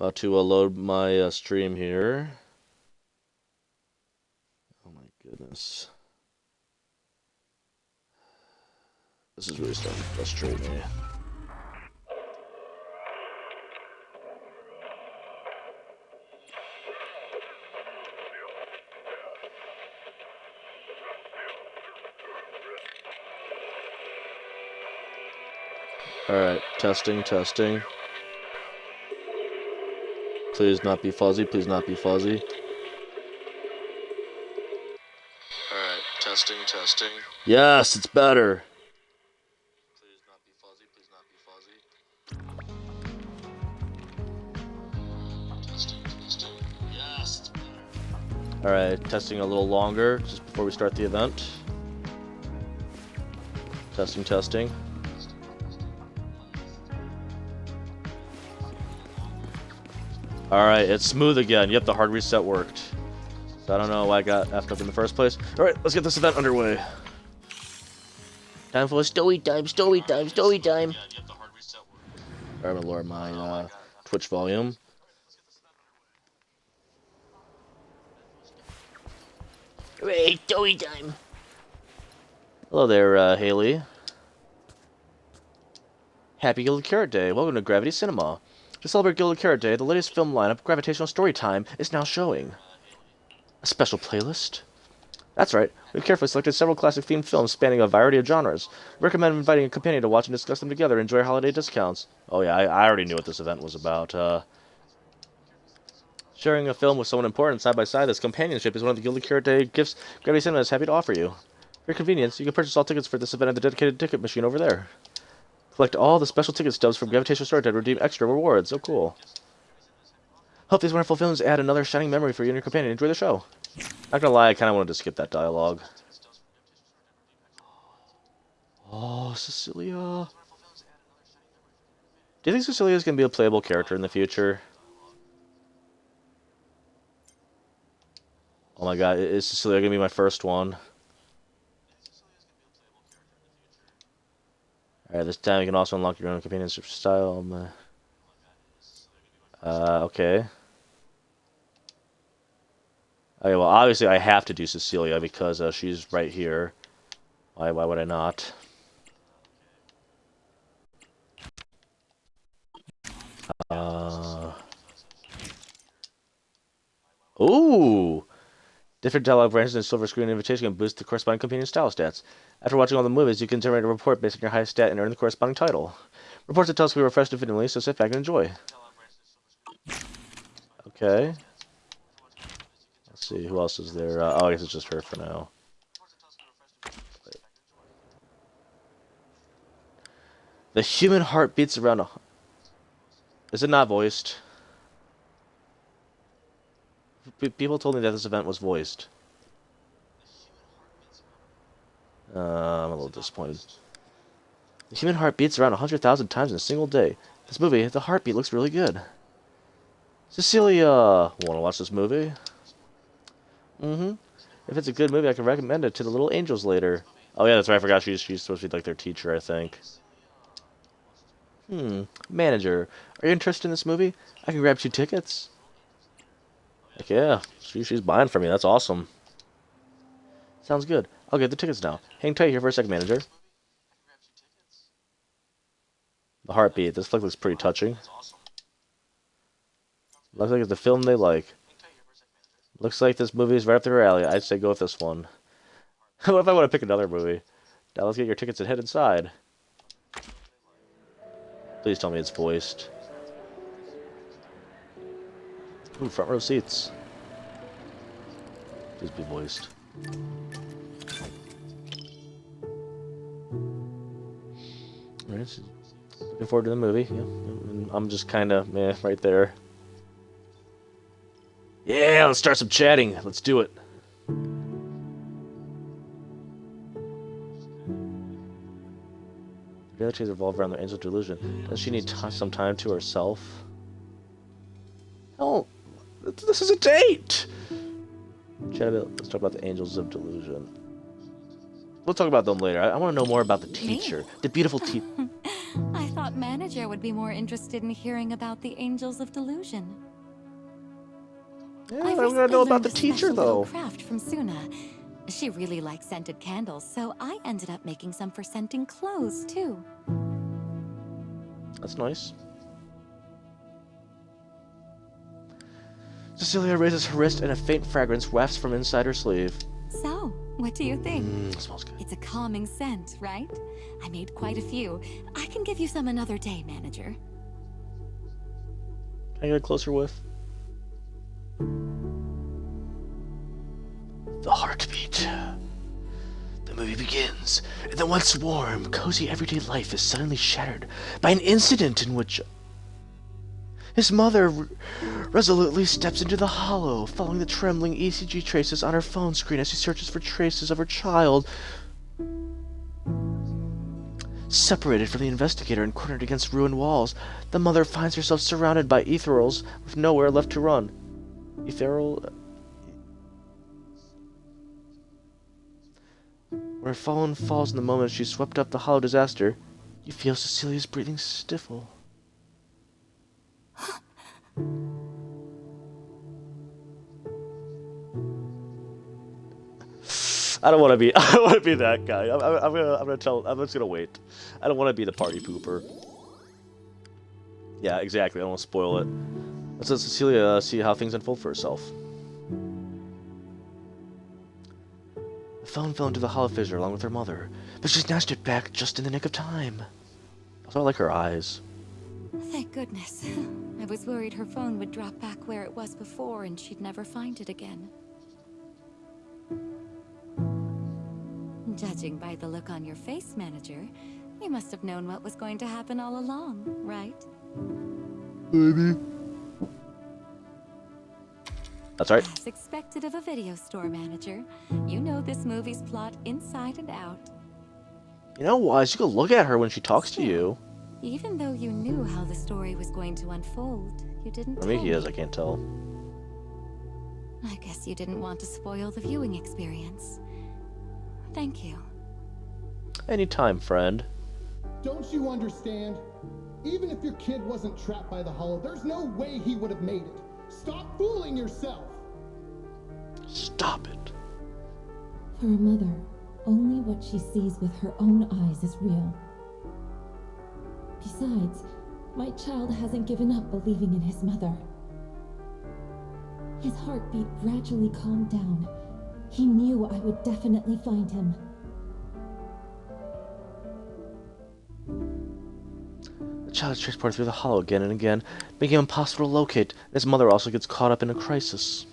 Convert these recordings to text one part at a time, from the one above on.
About to load my stream here. Oh my goodness. This is really starting to frustrate me. Alright, testing, testing. Please not be fuzzy, please not be fuzzy. Alright, testing, testing. Yes, it's better! Please not be fuzzy, please not be fuzzy. Testing, testing. Yes, it's better. Alright, testing a little longer, just before we start the event. Testing, testing. Alright, it's smooth again. Yep, the hard reset worked. So I don't know why I got effed up in the first place. Alright, let's get this event underway. Time for story time, story time, story time. Alright, I'm gonna lower my Twitch volume. Hooray, story time. Hello there, Haley. Happy Gilded Carrot Day. Welcome to Gravity Cinema. To celebrate Gilded Carrot Day, the latest film lineup, Gravitational Storytime, is now showing. A special playlist? That's right, we've carefully selected several classic themed films spanning a variety of genres. We recommend inviting a companion to watch and discuss them together and enjoy holiday discounts. Oh yeah, I already knew what this event was about. Sharing a film with someone important side by side, this companionship is one of the Gilded Carrot Day gifts Gravity Cinema is happy to offer you. For your convenience, you can purchase all tickets for this event at the dedicated ticket machine over there. Collect all the special ticket stubs from Gravitational Storytime to redeem extra rewards. Oh, cool. Hope these wonderful films add another shining memory for you and your companion. Enjoy the show. Not gonna lie, I kind of wanted to skip that dialogue. Oh, Cecilia. Do you think Cecilia's gonna be a playable character in the future? Oh my god, is Cecilia gonna be my first one? Alright, this time you can also unlock your own companionship style. Okay. Okay, well, obviously I have to do Cecilia because she's right here. Why would I not? Ooh! Different dialogue branches and silver screen invitation can boost the corresponding companion style stats. After watching all the movies, you can generate a report based on your highest stat and earn the corresponding title. Reports and titles can be refreshed infinitely, so sit back and enjoy. Okay. Let's see, who else is there? Oh, I guess it's just her for now. The human heart beats around a... Is it not voiced? People told me that this event was voiced. I'm a little disappointed. The human heart beats around 100,000 times in a single day. This movie, the heartbeat looks really good. Cecilia! Wanna watch this movie? Mm-hmm. If it's a good movie, I can recommend it to the little angels later. Oh yeah, that's right, I forgot she's supposed to be like their teacher, I think. Manager, are you interested in this movie? I can grab 2 tickets. Heck yeah, she's buying for me, that's awesome. Sounds good. I'll get the tickets now. Hang tight here for a second, manager. The heartbeat, this flick looks pretty touching. Looks like it's the film they like. Looks like this movie is right up their alley. I'd say go with this one. What if I want to pick another movie? Now let's get your tickets and head inside. Please tell me it's voiced. Ooh, front row seats. Please be voiced. Alright, looking forward to the movie. Yeah, I'm just kind of meh right there. Yeah, let's start some chatting. Let's do it. Realities revolve around the angel's delusion. Does she need some time to herself? Oh, this is a date! Let's talk about the angels of delusion. We'll talk about them later. I want to know more about the teacher. The beautiful teacher. I thought management manager would be more interested in hearing about the Angels of Delusion. Yeah, I I'm gonna recently know about learned the a teacher, special little though. craft from Suna. She really likes scented candles, so I ended up making some for scenting clothes, too. That's nice. Cecilia raises her wrist and a faint fragrance wafts from inside her sleeve. So, what do you think? Smells good. It's a calming scent, right? I made quite a few. I can give you some another day, manager. Can I get a closer whiff? The heartbeat. The movie begins, and the once warm, cozy everyday life is suddenly shattered by an incident in which his mother resolutely steps into the hollow, following the trembling ECG traces on her phone screen as she searches for traces of her child. Separated from the investigator and cornered against ruined walls, the mother finds herself surrounded by ethereals with nowhere left to run. Ethereal? When her phone falls in the moment she's swept up the hollow disaster, you feel Cecilia's breathing stifle. I don't want to be. I don't want to be that guy. I'm just gonna wait. I don't want to be the party pooper. Yeah, exactly. I don't want to spoil it. Let's let Cecilia see how things unfold for herself. The phone fell into the hollow fissure along with her mother, but she snatched it back just in the nick of time. Also, I like her eyes. Thank goodness. I was worried her phone would drop back where it was before and she'd never find it again. Judging by the look on your face, manager, you must have known what was going to happen all along, right? Maybe. That's right. As expected of a video store manager, you know this movie's plot inside and out. You know, Wise, you can look at her when she talks to you. Even though you knew how the story was going to unfold, you didn't Or maybe tell he is, me. I can't tell. I guess you didn't want to spoil the viewing experience. Thank you. Anytime, friend. Don't you understand? Even if your kid wasn't trapped by the hollow, there's no way he would have made it. Stop fooling yourself! Stop it. For a mother, only what she sees with her own eyes is real. Besides, my child hasn't given up believing in his mother. His heartbeat gradually calmed down. He knew I would definitely find him. The child is transported through the hollow again and again, making it impossible to locate, and his mother also gets caught up in a crisis.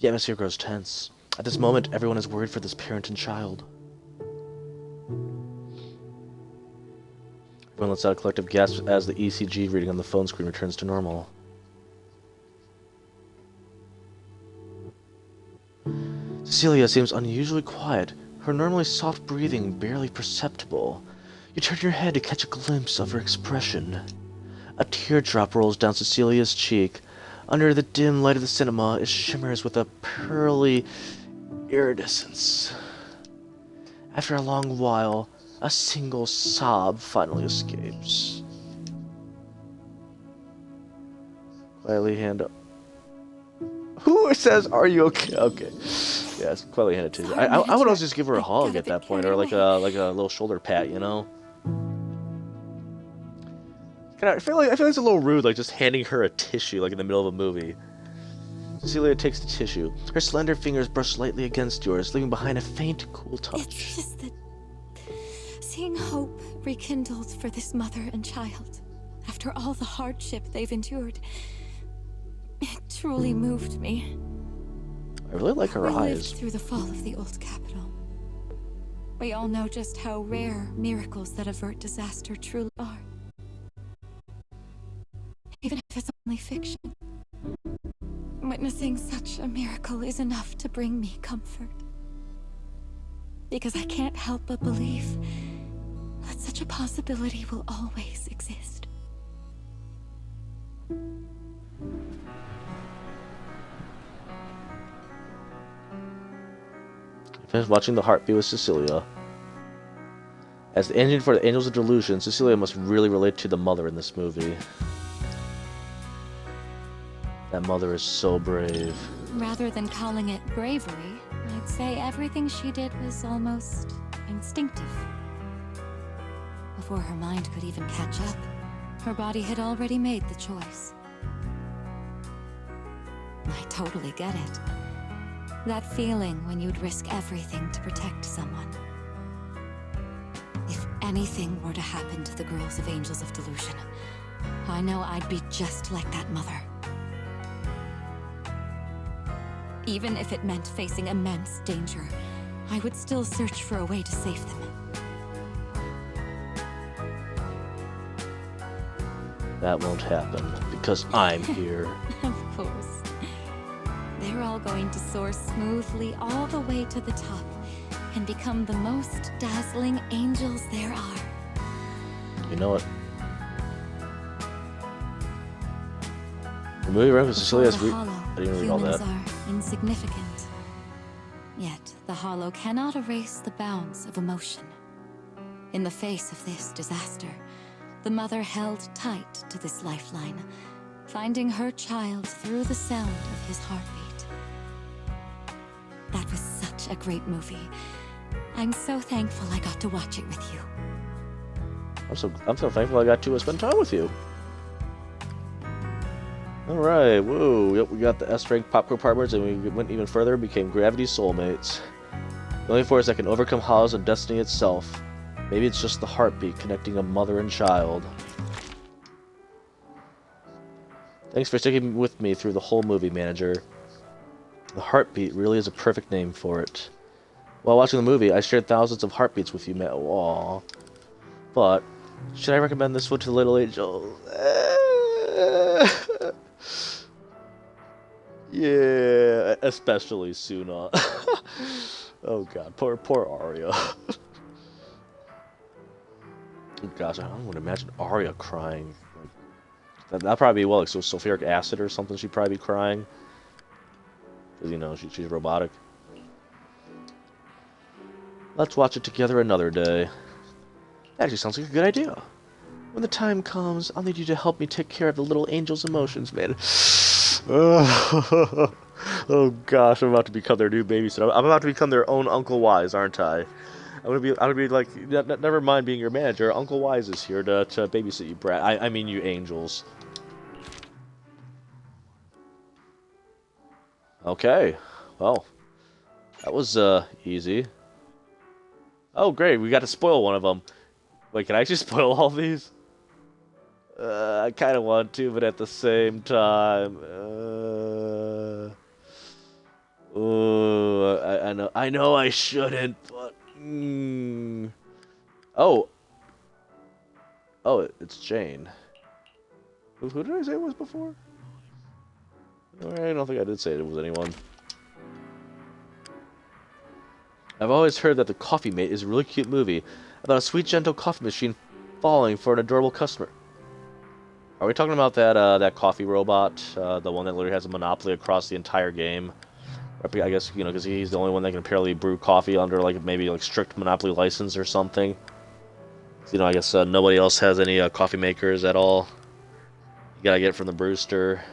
The atmosphere grows tense. At this moment, everyone is worried for this parent and child. Everyone lets out a collective gasp as the ECG reading on the phone screen returns to normal. Cecilia seems unusually quiet, her normally soft breathing barely perceptible. You turn your head to catch a glimpse of her expression. A teardrop rolls down Cecilia's cheek. Under the dim light of the cinema, it shimmers with a pearly iridescence. After a long while, a single sob finally escapes. Quietly hand up. Who says, "Are you okay?" Okay. Yes, quietly hand it to you. Sorry, I would manager. also just give her a I hug got a at that bit point, carried or like away. a little shoulder pat, you know. I feel like it's a little rude, like just handing her a tissue, like in the middle of a movie. Cecilia takes the tissue. Her slender fingers brush lightly against yours, leaving behind a faint, cool It's touch. just that seeing hope rekindled for this mother and child after all the hardship they've endured, it truly moved me. I really like her We eyes. lived through the fall of the old capital. We all know just how rare miracles that avert disaster truly are. Even if it's only fiction, witnessing such a miracle is enough to bring me comfort. Because I can't help but believe that such a possibility will always exist. Finished watching The Heartbeat with Cecilia. As the engine for the Angels of Delusion, Cecilia must really relate to the mother in this movie. That mother is so brave. Rather than calling it bravery, I'd say everything she did was almost instinctive. Before her mind could even catch up, her body had already made the choice. I totally get it. That feeling when you'd risk everything to protect someone. If anything were to happen to the girls of Angels of Delusion, I know I'd be just like that mother. Even if it meant facing immense danger, I would still search for a way to save them. That won't happen, because I'm here. Of course. They're all going to soar smoothly all the way to the top and become the most dazzling angels there are. You know what? The movie ran with Cecilia's I didn't read all that. Humans are insignificant. Yet, the Hollow cannot erase the bounds of emotion. In the face of this disaster, the mother held tight to this lifeline, finding her child through the sound of his heartbeat. That was such a great movie. I'm so thankful I got to watch it with you. I'm so thankful I got to spend time with you. Alright, whoa, yep, we got the S-rank popcorn partners, and we went even further and became Gravity soulmates. The only force that can overcome hollows and destiny itself. Maybe it's just the heartbeat connecting a mother and child. Thanks for sticking with me through the whole movie, manager. The heartbeat really is a perfect name for it. While watching the movie, I shared thousands of heartbeats with you, Aw. But, should I recommend this one to little angels? Yeah, especially Suna. Oh god, poor Arya. Oh gosh, I don't want to imagine Arya crying. That'd probably be, well, like, so sulfuric acid or something, she'd probably be crying. Because, you know, she's robotic. Let's watch it together another day. That actually sounds like a good idea. When the time comes, I'll need you to help me take care of the little angel's emotions, man. Oh gosh, I'm about to become their new babysitter. I'm about to become their own Uncle Wise, aren't I? I'm gonna be like, never mind being your manager. Uncle Wise is here to babysit you, brat. I mean you angels. Okay, well, that was easy. Oh great, we got to spoil one of them. Wait, can I actually spoil all these? I kind of want to, but at the same time, I know I shouldn't, but oh, it's Jane. Who did I say it was before? I don't think I did say it was anyone. I've always heard that The Coffee Mate is a really cute movie about a sweet, gentle coffee machine falling for an adorable customer. Are we talking about that coffee robot, the one that literally has a monopoly across the entire game? I guess, you know, because he's the only one that can apparently brew coffee under, like, maybe, like, strict monopoly license or something. So, you know, I guess nobody else has any coffee makers at all. You gotta get it from the Brewster.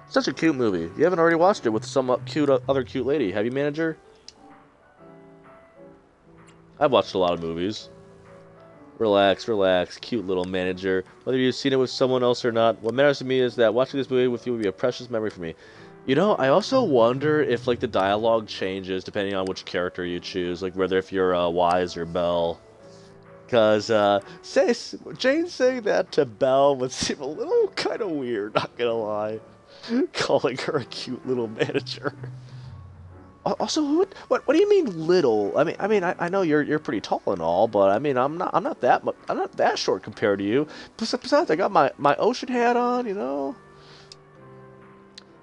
Such a cute movie. You haven't already watched it with some other cute lady, have you, manager? I've watched a lot of movies. Relax, relax, cute little manager. Whether you've seen it with someone else or not, what matters to me is that watching this movie with you will be a precious memory for me. You know, I also wonder if, like, the dialogue changes depending on which character you choose, like whether if you're Wise or Belle. Because Jane saying that to Belle would seem a little kind of weird, not gonna lie. Calling her a cute little manager. Also, what do you mean little? I know you're pretty tall and all, but I mean I'm not that short compared to you. Besides, I got my ocean hat on, you know.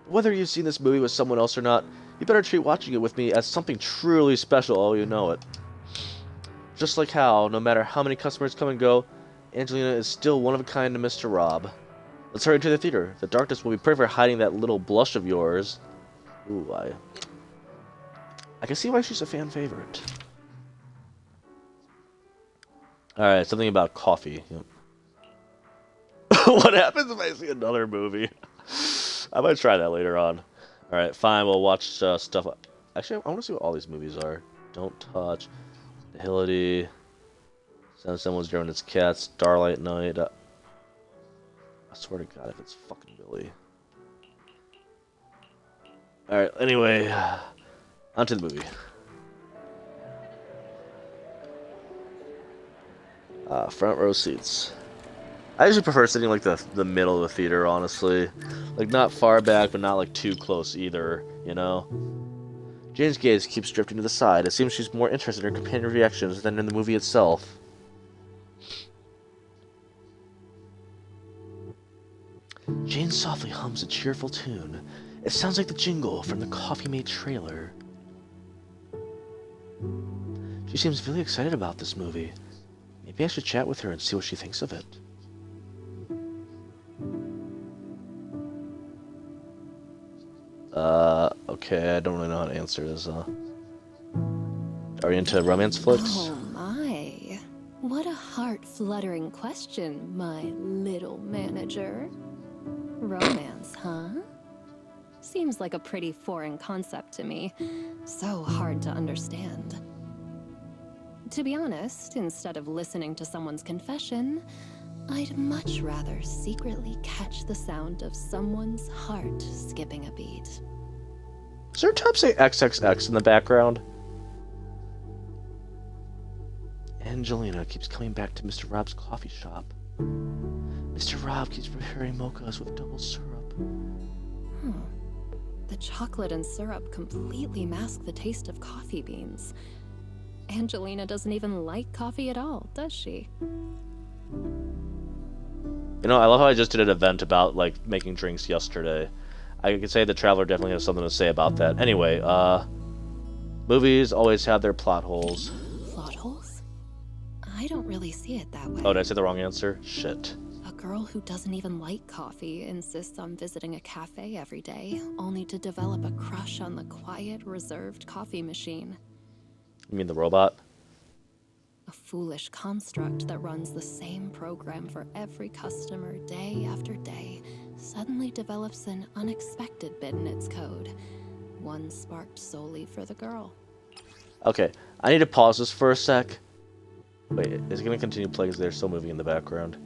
Whether you've seen this movie with someone else or not, you better treat watching it with me as something truly special. Oh, you know it. Just like how, no matter how many customers come and go, Angelina is still one of a kind to Mr. Rob. Let's hurry to the theater. The darkness will be perfect for hiding that little blush of yours. Ooh, I can see why she's a fan favorite. Alright, something about coffee. Yep. What happens if I see another movie? I might try that later on. Alright, fine, we'll watch stuff. Actually, I want to see what all these movies are. Don't Touch, Hility, Someone's Driving Its Cat, Starlight Night. I swear to God, if it's fucking Billy. Alright, anyway, onto the movie. Front row seats. I usually prefer sitting like the middle of the theater, honestly. Like not far back, but not like too close either, you know? Jane's gaze keeps drifting to the side. It seems she's more interested in her companion's reactions than in the movie itself. Jane softly hums a cheerful tune. It sounds like the jingle from the Coffee Mate trailer. She seems really excited about this movie. Maybe I should chat with her and see what she thinks of it. Okay, I don't really know how to answer this, Are you into romance flicks? Oh my. What a heart-fluttering question, my little manager. Romance, huh? Seems like a pretty foreign concept to me. So hard to understand. To be honest, instead of listening to someone's confession, I'd much rather secretly catch the sound of someone's heart skipping a beat. Does her top say XXX in the background? Angelina keeps coming back to Mr. Rob's coffee shop. Mr. Rob keeps preparing mochas with double syrup. The chocolate and syrup completely mask the taste of coffee beans. Angelina doesn't even like coffee at all, does she? You know, I love how I just did an event about, like, making drinks yesterday. I could say the Traveler definitely has something to say about that. Anyway, movies always have their plot holes. Plot holes? I don't really see it that way. Oh, did I say the wrong answer? Shit. A girl who doesn't even like coffee insists on visiting a cafe every day, only to develop a crush on the quiet, reserved coffee machine. You mean the robot? A foolish construct that runs the same program for every customer day after day suddenly develops an unexpected bit in its code, one sparked solely for the girl. Okay, I need to pause this for a sec. Wait, is it gonna continue playing? Because they're still moving in the background.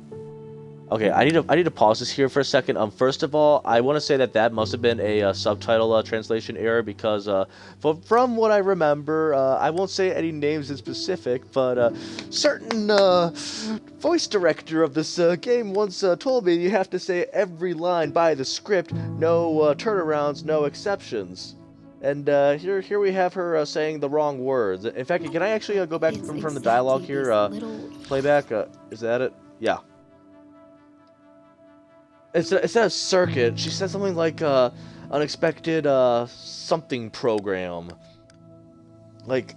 Okay, I need to pause this here for a second. First of all, I want to say that must have been a subtitle translation error because from what I remember, I won't say any names in specific, but certain voice director of this game once told me you have to say every line by the script, no turnarounds, no exceptions. And here we have her saying the wrong words. In fact, can I actually go back from the dialogue here? Playback, is that it? Yeah. Instead of circuit, she said something like unexpected something program. Like,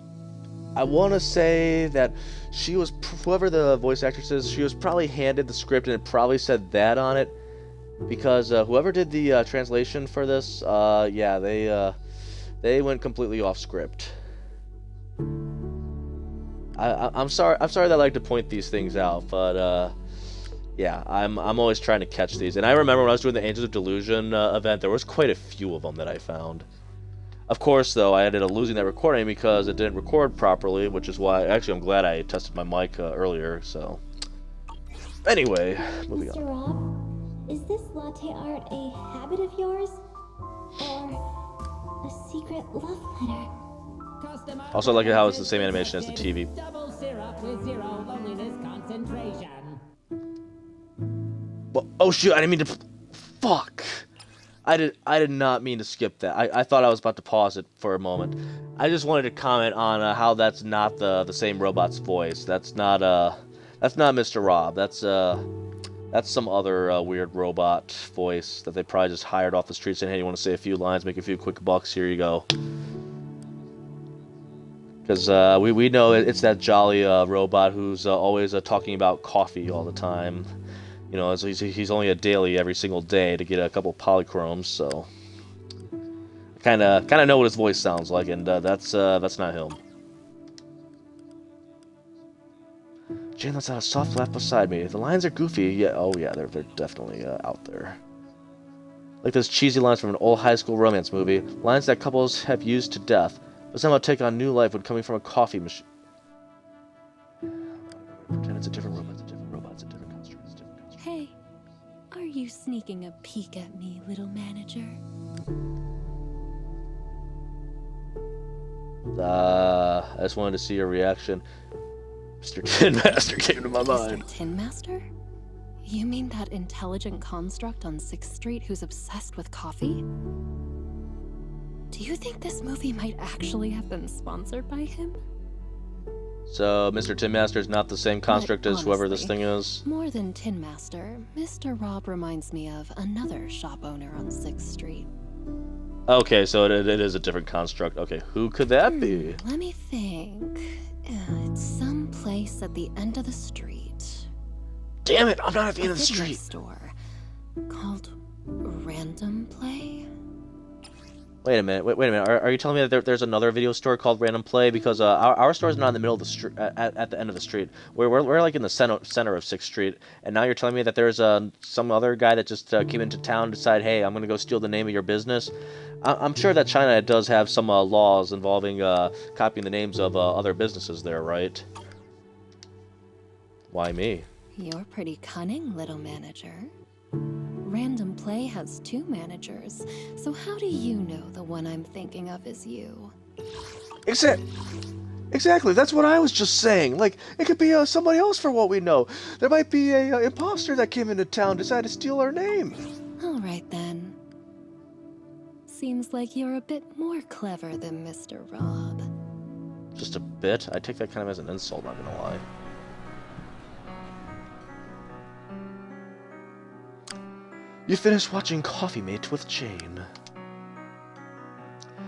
I want to say that she was, whoever the voice actress is, she was probably handed the script and it probably said that on it. Because whoever did the translation for this, yeah, they went completely off script. I'm sorry that I like to point these things out, but yeah, I'm always trying to catch these. And I remember when I was doing the Angels of Delusion event, there was quite a few of them that I found. Of course, though, I ended up losing that recording because it didn't record properly, which is why, actually, I'm glad I tested my mic earlier, so. Anyway, moving Mr. on. Rob, is this latte art a habit of yours? Or a secret love letter? Also, I like how it's the same animation as the TV. Double syrup with zero loneliness concentration. Well, oh shoot, I didn't mean to. Fuck. I did not mean to skip that. I thought I was about to pause it for a moment. I just wanted to comment on how that's not the same robot's voice. That's not Mr. Rob. That's some other weird robot voice that they probably just hired off the street saying, hey, you want to say a few lines, make a few quick bucks, here you go. Because we know it's that jolly robot who's always talking about coffee all the time. You know, he's only a daily every single day to get a couple polychromes, so. Kind of know what his voice sounds like, and that's not him. Jane lets out a soft laugh beside me. The lines are goofy. Yeah, oh yeah, they're definitely out there. Like those cheesy lines from an old high school romance movie. Lines that couples have used to death, but somehow take on new life when coming from a coffee machine. Pretend it's a different robot. It's a different robot. It's a different construct. It's a different construct. Hey, are you sneaking a peek at me, little manager? I just wanted to see your reaction. Mr. Tin Master came to my mind. Mr. Tin Master? You mean that intelligent construct on 6th Street who's obsessed with coffee? Do you think this movie might actually have been sponsored by him? So, Mr. Tin Master is not the same construct as whoever this thing is? More than Tin Master, Mr. Rob reminds me of another shop owner on 6th Street. Okay, so it is a different construct. Okay, who could that be? Let me think. It's some place at the end of the street. Damn it, I'm not at the end of the Fitness street. store called Random Play. Wait a minute. Wait a minute. Are you telling me that there's another video store called Random Play? Because our store is not in the middle of the street, at the end of the street. We're like in the center of 6th Street, and now you're telling me that there's some other guy that just came into town and decided, hey, I'm gonna go steal the name of your business. I'm sure that China does have some laws involving copying the names of other businesses there, right? Why me? You're pretty cunning, little manager. Random Play has 2 managers, so how do you know the one I'm thinking of is you? Exactly, that's what I was just saying. Like, it could be somebody else for what we know. There might be a imposter that came into town, decided to steal our name. Alright then. Seems like you're a bit more clever than Mr. Rob. Just a bit? I take that kind of as an insult, not gonna lie. You finish watching Coffee Mate with Jane.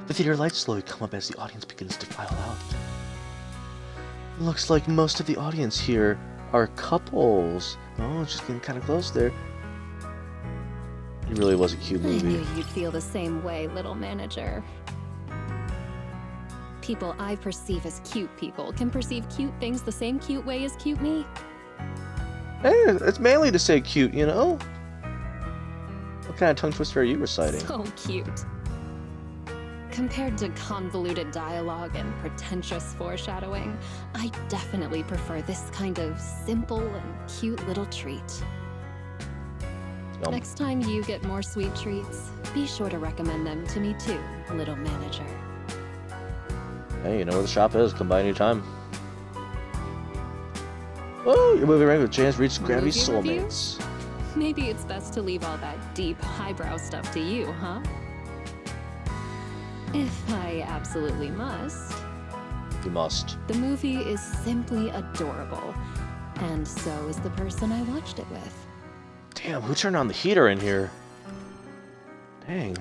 The theater lights slowly come up as the audience begins to file out. Looks like most of the audience here are couples. Oh, it's just getting kind of close there. It really was a cute I movie. knew you'd feel the same way, little manager. People I perceive as cute people can perceive cute things the same cute way as cute me. Hey, it's manly to say cute, you know? What kind of tongue twister are you reciting? So cute. Compared to convoluted dialogue and pretentious foreshadowing, I definitely prefer this kind of simple and cute little treat. Yum. Next time you get more sweet treats, be sure to recommend them to me too, little manager. Hey, you know where the shop is. Come by anytime. Oh, your movie rank with Jane's reached Gravity Movie review? Soulmates. Maybe it's best to leave all that deep, highbrow stuff to you, huh? If I absolutely must. You must. The movie is simply adorable, and so is the person I watched it with. Damn, who turned on the heater in here? Dang,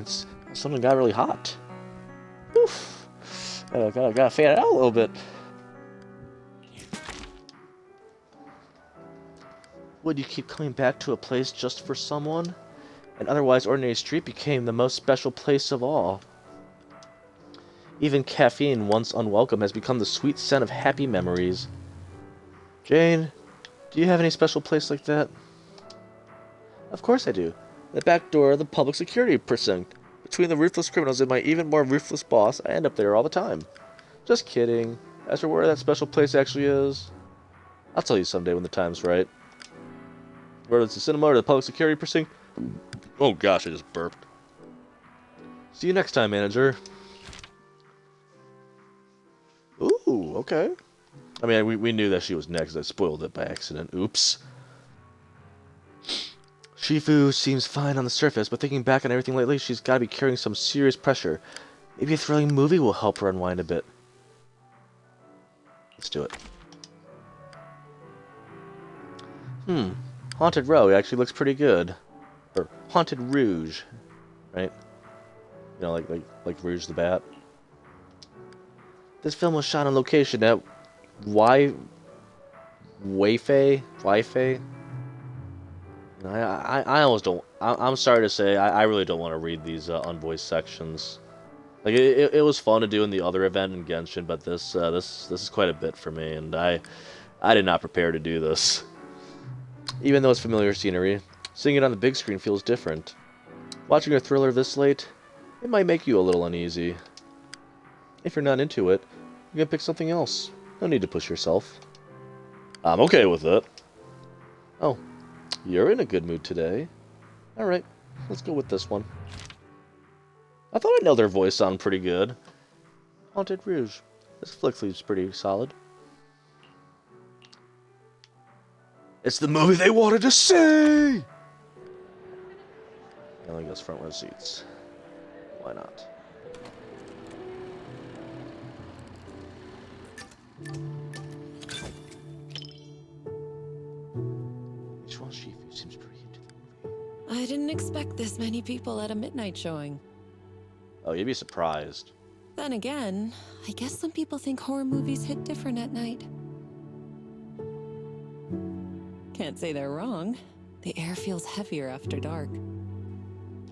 something got really hot. Oof. Gotta fan it out a little bit. Would you keep coming back to a place just for someone? An otherwise ordinary street became the most special place of all. Even caffeine, once unwelcome, has become the sweet scent of happy memories. Jane, do you have any special place like that? Of course I do. The back door of the public security precinct. Between the ruthless criminals and my even more ruthless boss, I end up there all the time. Just kidding. As for where that special place actually is, I'll tell you someday when the time's right. Whether it's the cinema or the public security precinct. Oh gosh, I just burped. See you next time, manager. Ooh, okay. I mean, we knew that she was next. I spoiled it by accident. Oops. Shifu seems fine on the surface, but thinking back on everything lately, she's got to be carrying some serious pressure. Maybe a thrilling movie will help her unwind a bit. Let's do it. Haunted Row actually looks pretty good. Or Haunted Rouge, right? You know, like Rouge the Bat. This film was shot on location at Wi-Fi. I almost don't. I'm sorry to say, I really don't want to read these unvoiced sections. Like it was fun to do in the other event in Genshin, but this is quite a bit for me, and I did not prepare to do this. Even though it's familiar scenery, seeing it on the big screen feels different. Watching a thriller this late, it might make you a little uneasy. If you're not into it, you can pick something else. No need to push yourself. I'm okay with it. Oh, you're in a good mood today. Alright, let's go with this one. I thought I nailed their voice on pretty good. Haunted Rouge. This flick seems pretty solid. It's the movie they wanted to see! I only goes front row seats. Why not? Shifu seems pretty into the movie. I didn't expect this many people at a midnight showing. Oh, you'd be surprised. Then again, I guess some people think horror movies hit different at night. Can't say they're wrong. The air feels heavier after dark.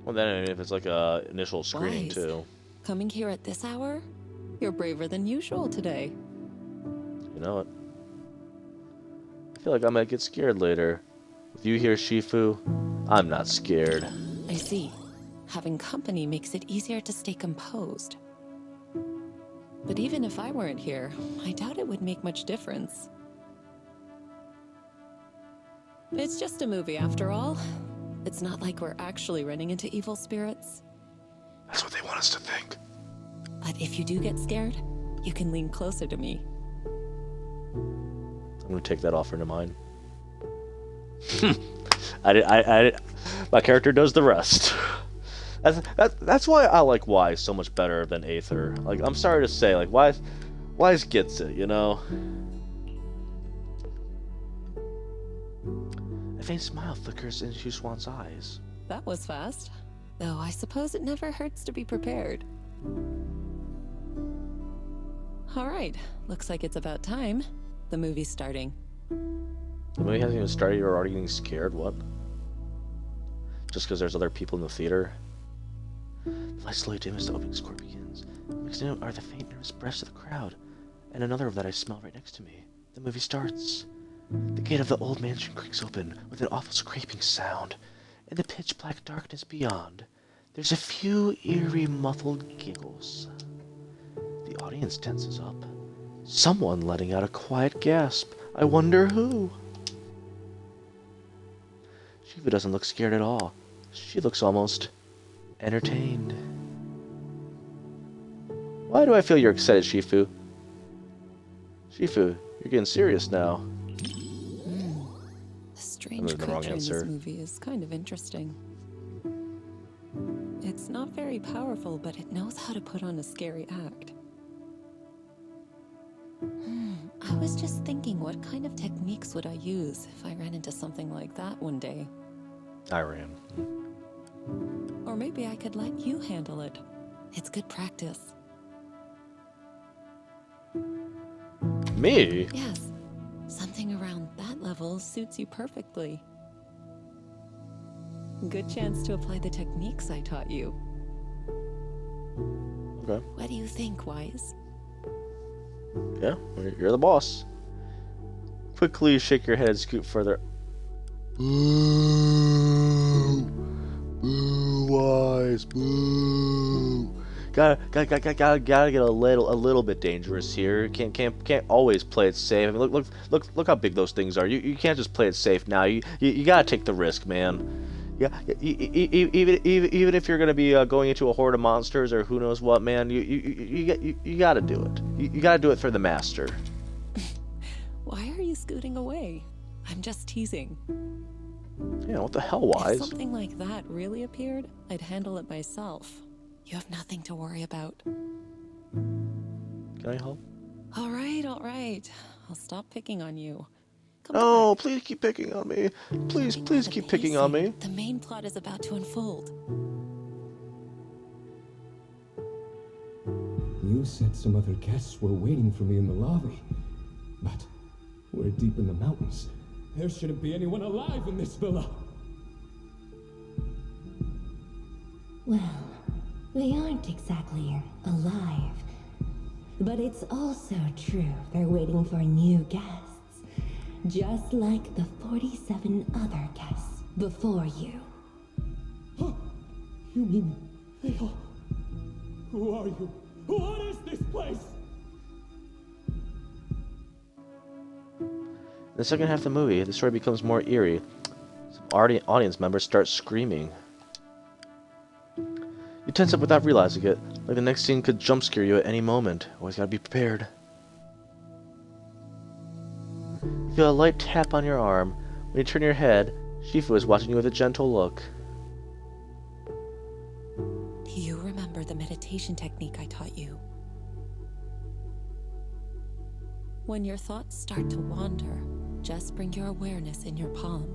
Well, then if it's like a initial screening Wise. too. Coming here at this hour? You're braver than usual today. You know it. I feel like I might get scared later. With you here, Shifu, I'm not scared. I see. Having company makes it easier to stay composed. But even if I weren't here, I doubt it would make much difference. It's just a movie after all. It's not like we're actually running into evil spirits. That's what they want us to think. But if you do get scared, you can lean closer to me. I'm gonna take that offer to mine. My character does the rest. That's why I like Wise so much better than Aether. Like, I'm sorry to say, like, Wise gets it, you know? A faint smile flickers in Shusuan's eyes. That was fast. Though I suppose it never hurts to be prepared. Alright, looks like it's about time. The movie's starting. The movie hasn't even started, you're already getting scared? What? Just because there's other people in the theater? The light slowly dim as the opening score begins. Mixed in are the faint, nervous breaths of the crowd, and another of that I smell right next to me. The movie starts. The gate of the old mansion creaks open with an awful scraping sound. In the pitch-black darkness beyond, there's a few eerie, muffled giggles. The audience tenses up. Someone letting out a quiet gasp. I wonder who? Shifu doesn't look scared at all. She looks almost entertained. Why do I feel you're excited, Shifu? Shifu, you're getting serious now. The strange creature in this movie is kind of interesting. It's not very powerful, but it knows how to put on a scary act. I was just thinking, what kind of techniques would I use if I ran into something like that one day? I ran. Or maybe I could let you handle it. It's good practice. Me? Yes. Something around that level suits you perfectly. Good chance to apply the techniques I taught you. Okay. What do you think, Wise? Yeah, you're the boss. Quickly shake your head, scoot further. Boo! Boo, Wise, boo! Gotta get a little bit dangerous here. Can't always play it safe. I mean, look how big those things are. You can't just play it safe now. You gotta take the risk, man. Yeah, even if you're gonna be going into a horde of monsters or who knows what, man, you gotta do it. You gotta do it for the master. Why are you scooting away? I'm just teasing. Yeah, what the hell, Wise? If something like that really appeared, I'd handle it myself. You have nothing to worry about. Can I help? All right. I'll stop picking on you. No, please keep picking on me. Please keep picking on me. The main plot is about to unfold. You said some other guests were waiting for me in the lobby. But we're deep in the mountains. There shouldn't be anyone alive in this villa. Well, They aren't exactly alive. But it's also true they're waiting for new guests. Just like the 47 other guests before you. Huh? You mean they all... Who are you? What is this place? In the second half of the movie, the story becomes more eerie. Some audience members start screaming. You tense up without realizing it, like the next scene could jump scare you at any moment. Always gotta be prepared. You feel a light tap on your arm. When you turn your head, Shifu is watching you with a gentle look. Do you remember the meditation technique I taught you? When your thoughts start to wander, just bring your awareness in your palm.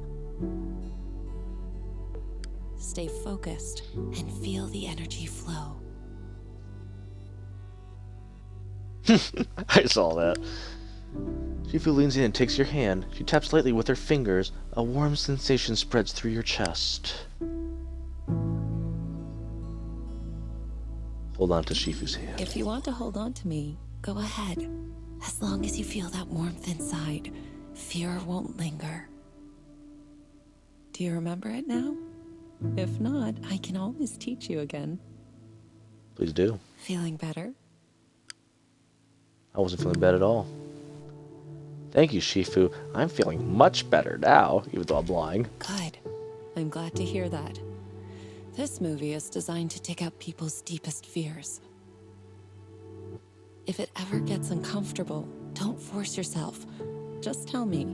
Stay focused and feel the energy flow. I saw that. Shifu leans in and takes your hand. She taps lightly with her fingers. A warm sensation spreads through your chest. Hold on to Shifu's hand. If you want to hold on to me, go ahead. As long as you feel that warmth inside, fear won't linger. Do you remember it now? If not, I can always teach you again. Please do. Feeling better? I wasn't feeling bad at all. Thank you, Shifu. I'm feeling much better now, even though I'm lying. Good. I'm glad to hear that. This movie is designed to take out people's deepest fears. If it ever gets uncomfortable, don't force yourself. Just tell me.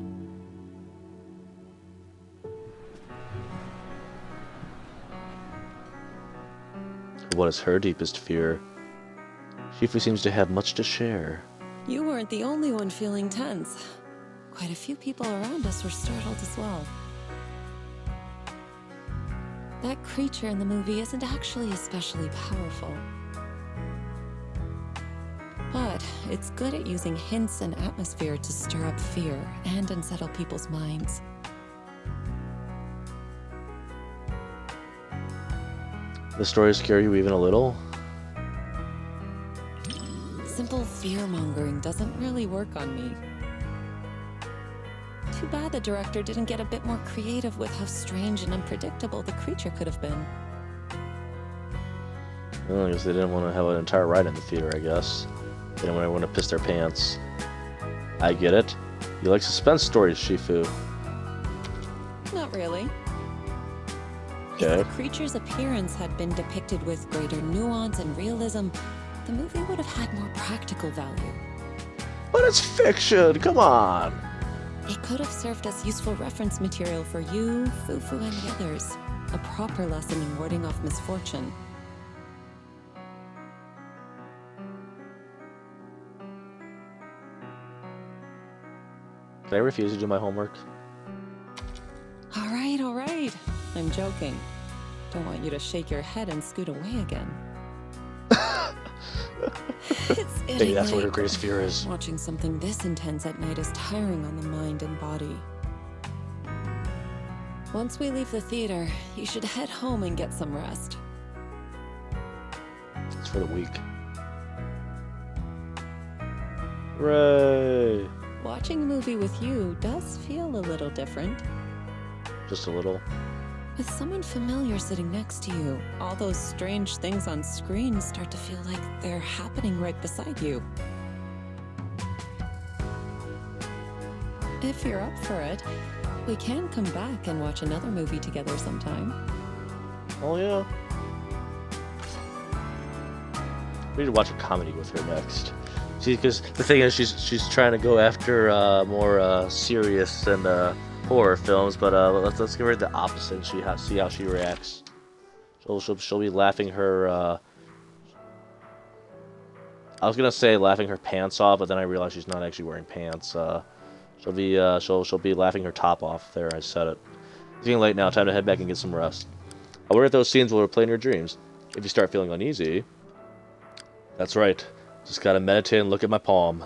What is her deepest fear? Shifu seems to have much to share. You weren't the only one feeling tense. Quite a few people around us were startled as well. That creature in the movie isn't actually especially powerful. But it's good at using hints and atmosphere to stir up fear and unsettle people's minds. The story scare you even a little? Simple fear-mongering doesn't really work on me. Too bad the director didn't get a bit more creative with how strange and unpredictable the creature could have been. Well, I guess they didn't want to have an entire ride in the theater, I guess. They didn't want to piss their pants. I get it. You like suspense stories, Shifu. Not really. Okay. If the creature's appearance had been depicted with greater nuance and realism, the movie would have had more practical value. But it's fiction, come on! It could have served as useful reference material for you, Fufu, and the others. A proper lesson in warding off misfortune. Can I refuse to do my homework? All right. I'm joking. Don't want you to shake your head and scoot away again. It's Maybe that's what late. your greatest fear is. Watching something this intense at night is tiring on the mind and body. Once we leave the theater, you should head home and get some rest. It's for the week. Hooray! Watching a movie with you does feel a little different. Just a little. With someone familiar sitting next to you, all those strange things on screen start to feel like they're happening right beside you. If you're up for it, we can come back and watch another movie together sometime. Oh yeah. We need to watch a comedy with her next. See, because the thing is, she's trying to go after more serious and horror films, but let's give her the opposite and see how she reacts. She'll be laughing her. I was gonna say laughing her pants off, but then I realized she's not actually wearing pants. She'll be laughing her top off. There, I said it. It's getting late now. Time to head back and get some rest. I wonder if those scenes will replay in your dreams. If you start feeling uneasy, that's right. Just gotta meditate and look at my palm.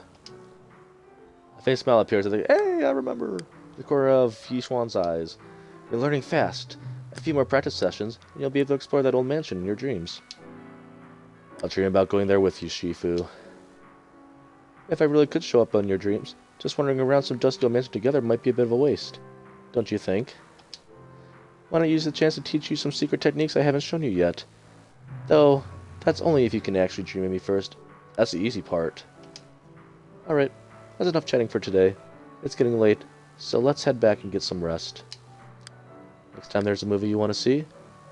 A faint smile appears. I think, hey, I remember the corner of Yishuan's eyes. You're learning fast. A few more practice sessions, and you'll be able to explore that old mansion in your dreams. I'll dream about going there with you, Shifu. If I really could show up on your dreams, just wandering around some dusty old mansion together might be a bit of a waste. Don't you think? Why not use the chance to teach you some secret techniques I haven't shown you yet? Though, that's only if you can actually dream of me first. That's the easy part. Alright, that's enough chatting for today. It's getting late, so let's head back and get some rest. Next time there's a movie you want to see,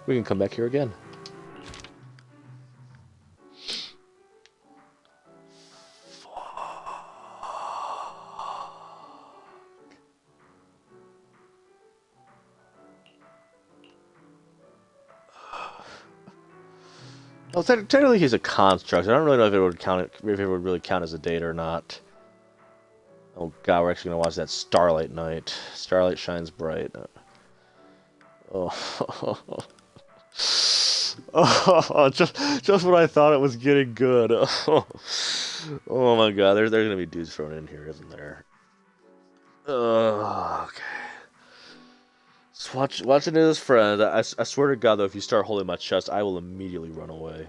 we can come back here again. Well, technically he's a construct. I don't really know if it would count. If it would really count as a date or not. Oh god, we're actually gonna watch that Starlight Night. Starlight shines bright. Oh, oh, just when I thought it was getting good. Oh my god, there's gonna be dudes thrown in here, isn't there? Okay. Watching it as friend. I swear to God, though, if you start holding my chest, I will immediately run away.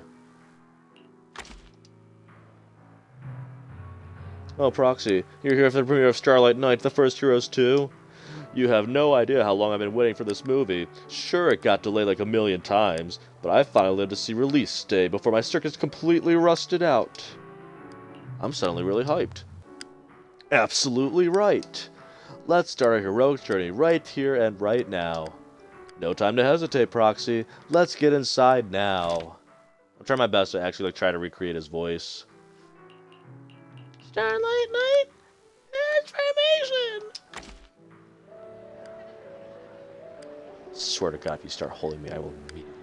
Oh, Proxy, you're here for the premiere of Starlight Night, the first Heroes 2? You have no idea how long I've been waiting for this movie. Sure, it got delayed like a million times, but I finally lived to see release day before my circuit's completely rusted out. I'm suddenly really hyped. Absolutely right. Let's start a heroic journey right here and right now. No time to hesitate, Proxy. Let's get inside now. I'm trying my best to actually try to recreate his voice. Starlight Night Transformation! Swear to God, if you start holding me, I will immediately.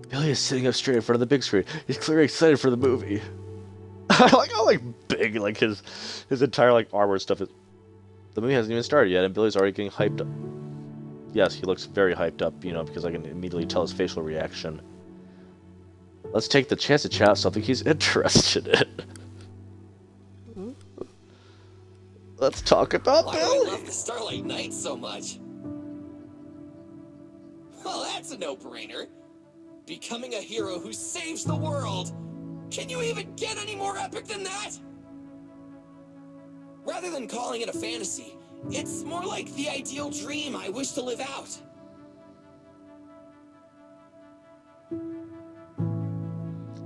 Billy is sitting up straight in front of the big screen. He's clearly excited for the movie. I like how big his entire armor stuff is. The movie hasn't even started yet, and Billy's already getting hyped up. Yes, he looks very hyped up, because I can immediately tell his facial reaction. Let's take the chance to chat out something he's interested in. Let's talk about Why Billy. do I love the Starlight Night so much? Well, that's a no-brainer. Becoming a hero who saves the world. Can you even get any more epic than that? Rather than calling it a fantasy, it's more like the ideal dream I wish to live out. The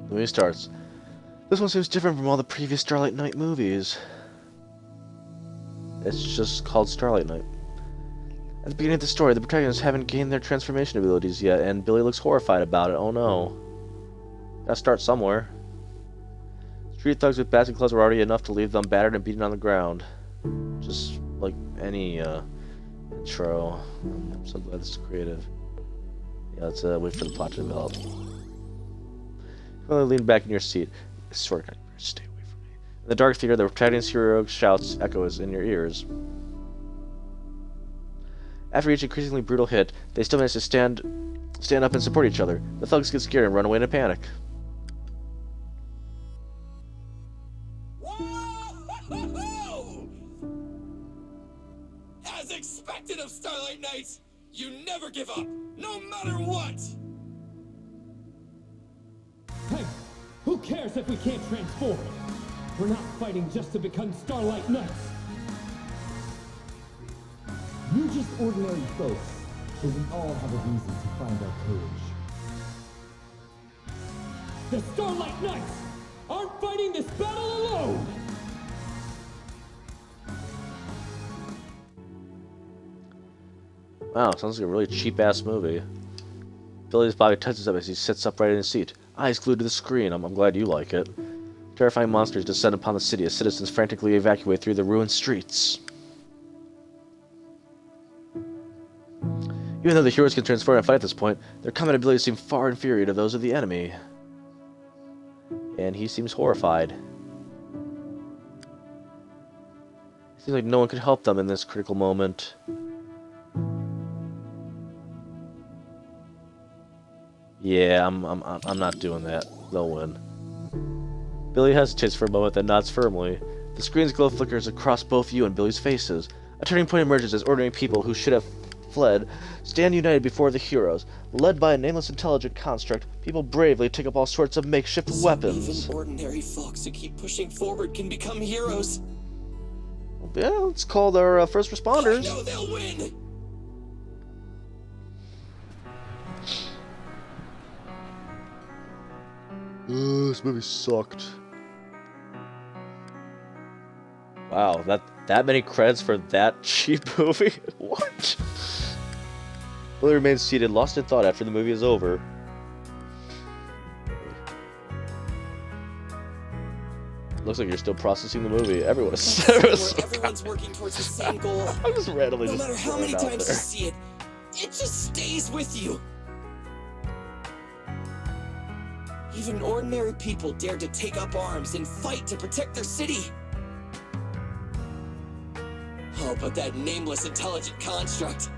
movie starts. This one seems different from all the previous Starlight Night movies. It's just called Starlight Night. At the beginning of the story, the protagonists haven't gained their transformation abilities yet, and Billy looks horrified about it. Oh no. Gotta start somewhere. Street thugs with bats and clothes were already enough to leave them battered and beaten on the ground. Just like any intro. I'm so glad this is creative. Yeah, let's wait for the plot to develop. Finally lean back in your seat. I swear to God, you better stay away from me. In the dark theater, the protagonist's hero shouts echoes in your ears. After each increasingly brutal hit, they still manage to stand up and support each other. The thugs get scared and run away in a panic. Whoa! As expected of Starlight Knights, you never give up, no matter what! Hey, who cares if we can't transform? We're not fighting just to become Starlight Knights. You're just ordinary folks, but we all have a reason to find our courage. The Starlight Knights aren't fighting this battle alone! Wow, sounds like a really cheap-ass movie. Billy's body tenses up as he sits upright in his seat, eyes glued to the screen. I'm glad you like it. Terrifying monsters descend upon the city as citizens frantically evacuate through the ruined streets. Even though the heroes can transform and fight at this point, their combat abilities seem far inferior to those of the enemy. And he seems horrified. It seems like no one could help them in this critical moment. Yeah, I'm not doing that. They'll win. Billy hesitates for a moment, then nods firmly. The screen's glow flickers across both you and Billy's faces. A turning point emerges as ordinary people who should have fled stand united before the heroes. Led by a nameless intelligent construct, people bravely take up all sorts of makeshift weapons. Even ordinary folks who keep pushing forward can become heroes. Yeah, it's called our first responders. I know they'll win! This movie sucked. Wow, that many credits for that cheap movie? What? Willie remains seated, lost in thought after the movie is over. Looks like you're still processing the movie. Everyone's working towards the same goal. I'm just randomly No just matter how throwing many it out times there. you see it, it just stays with you. Even ordinary people dare to take up arms and fight to protect their city. Oh, but that nameless intelligent construct.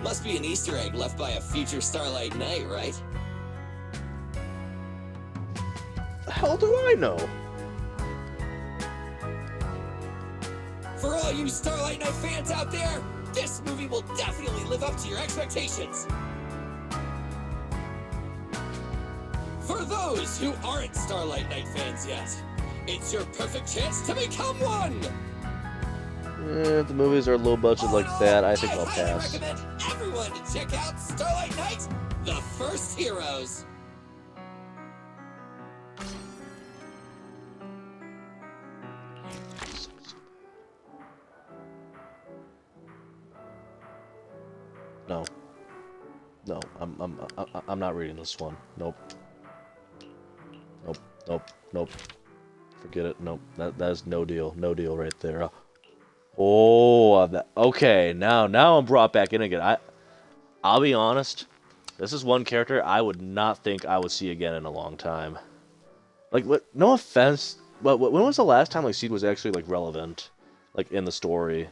Must be an Easter egg left by a future Starlight Knight, right? The hell do I know? For all you Starlight Knight fans out there, this movie will definitely live up to your expectations. For those who aren't Starlight Knight fans yet, it's your perfect chance to become one! If the movies are low budget like that, I think I'll highly pass. recommend everyone to check out Starlight Knight, The First Heroes. No. No, I'm not reading this one. Nope. Nope. Forget it. Nope. That is no deal. No deal right there. Okay. Now I'm brought back in again. I'll be honest. This is one character I would not think I would see again in a long time. Like, what? No offense, but when was the last time like Seed was actually like relevant, like in the story?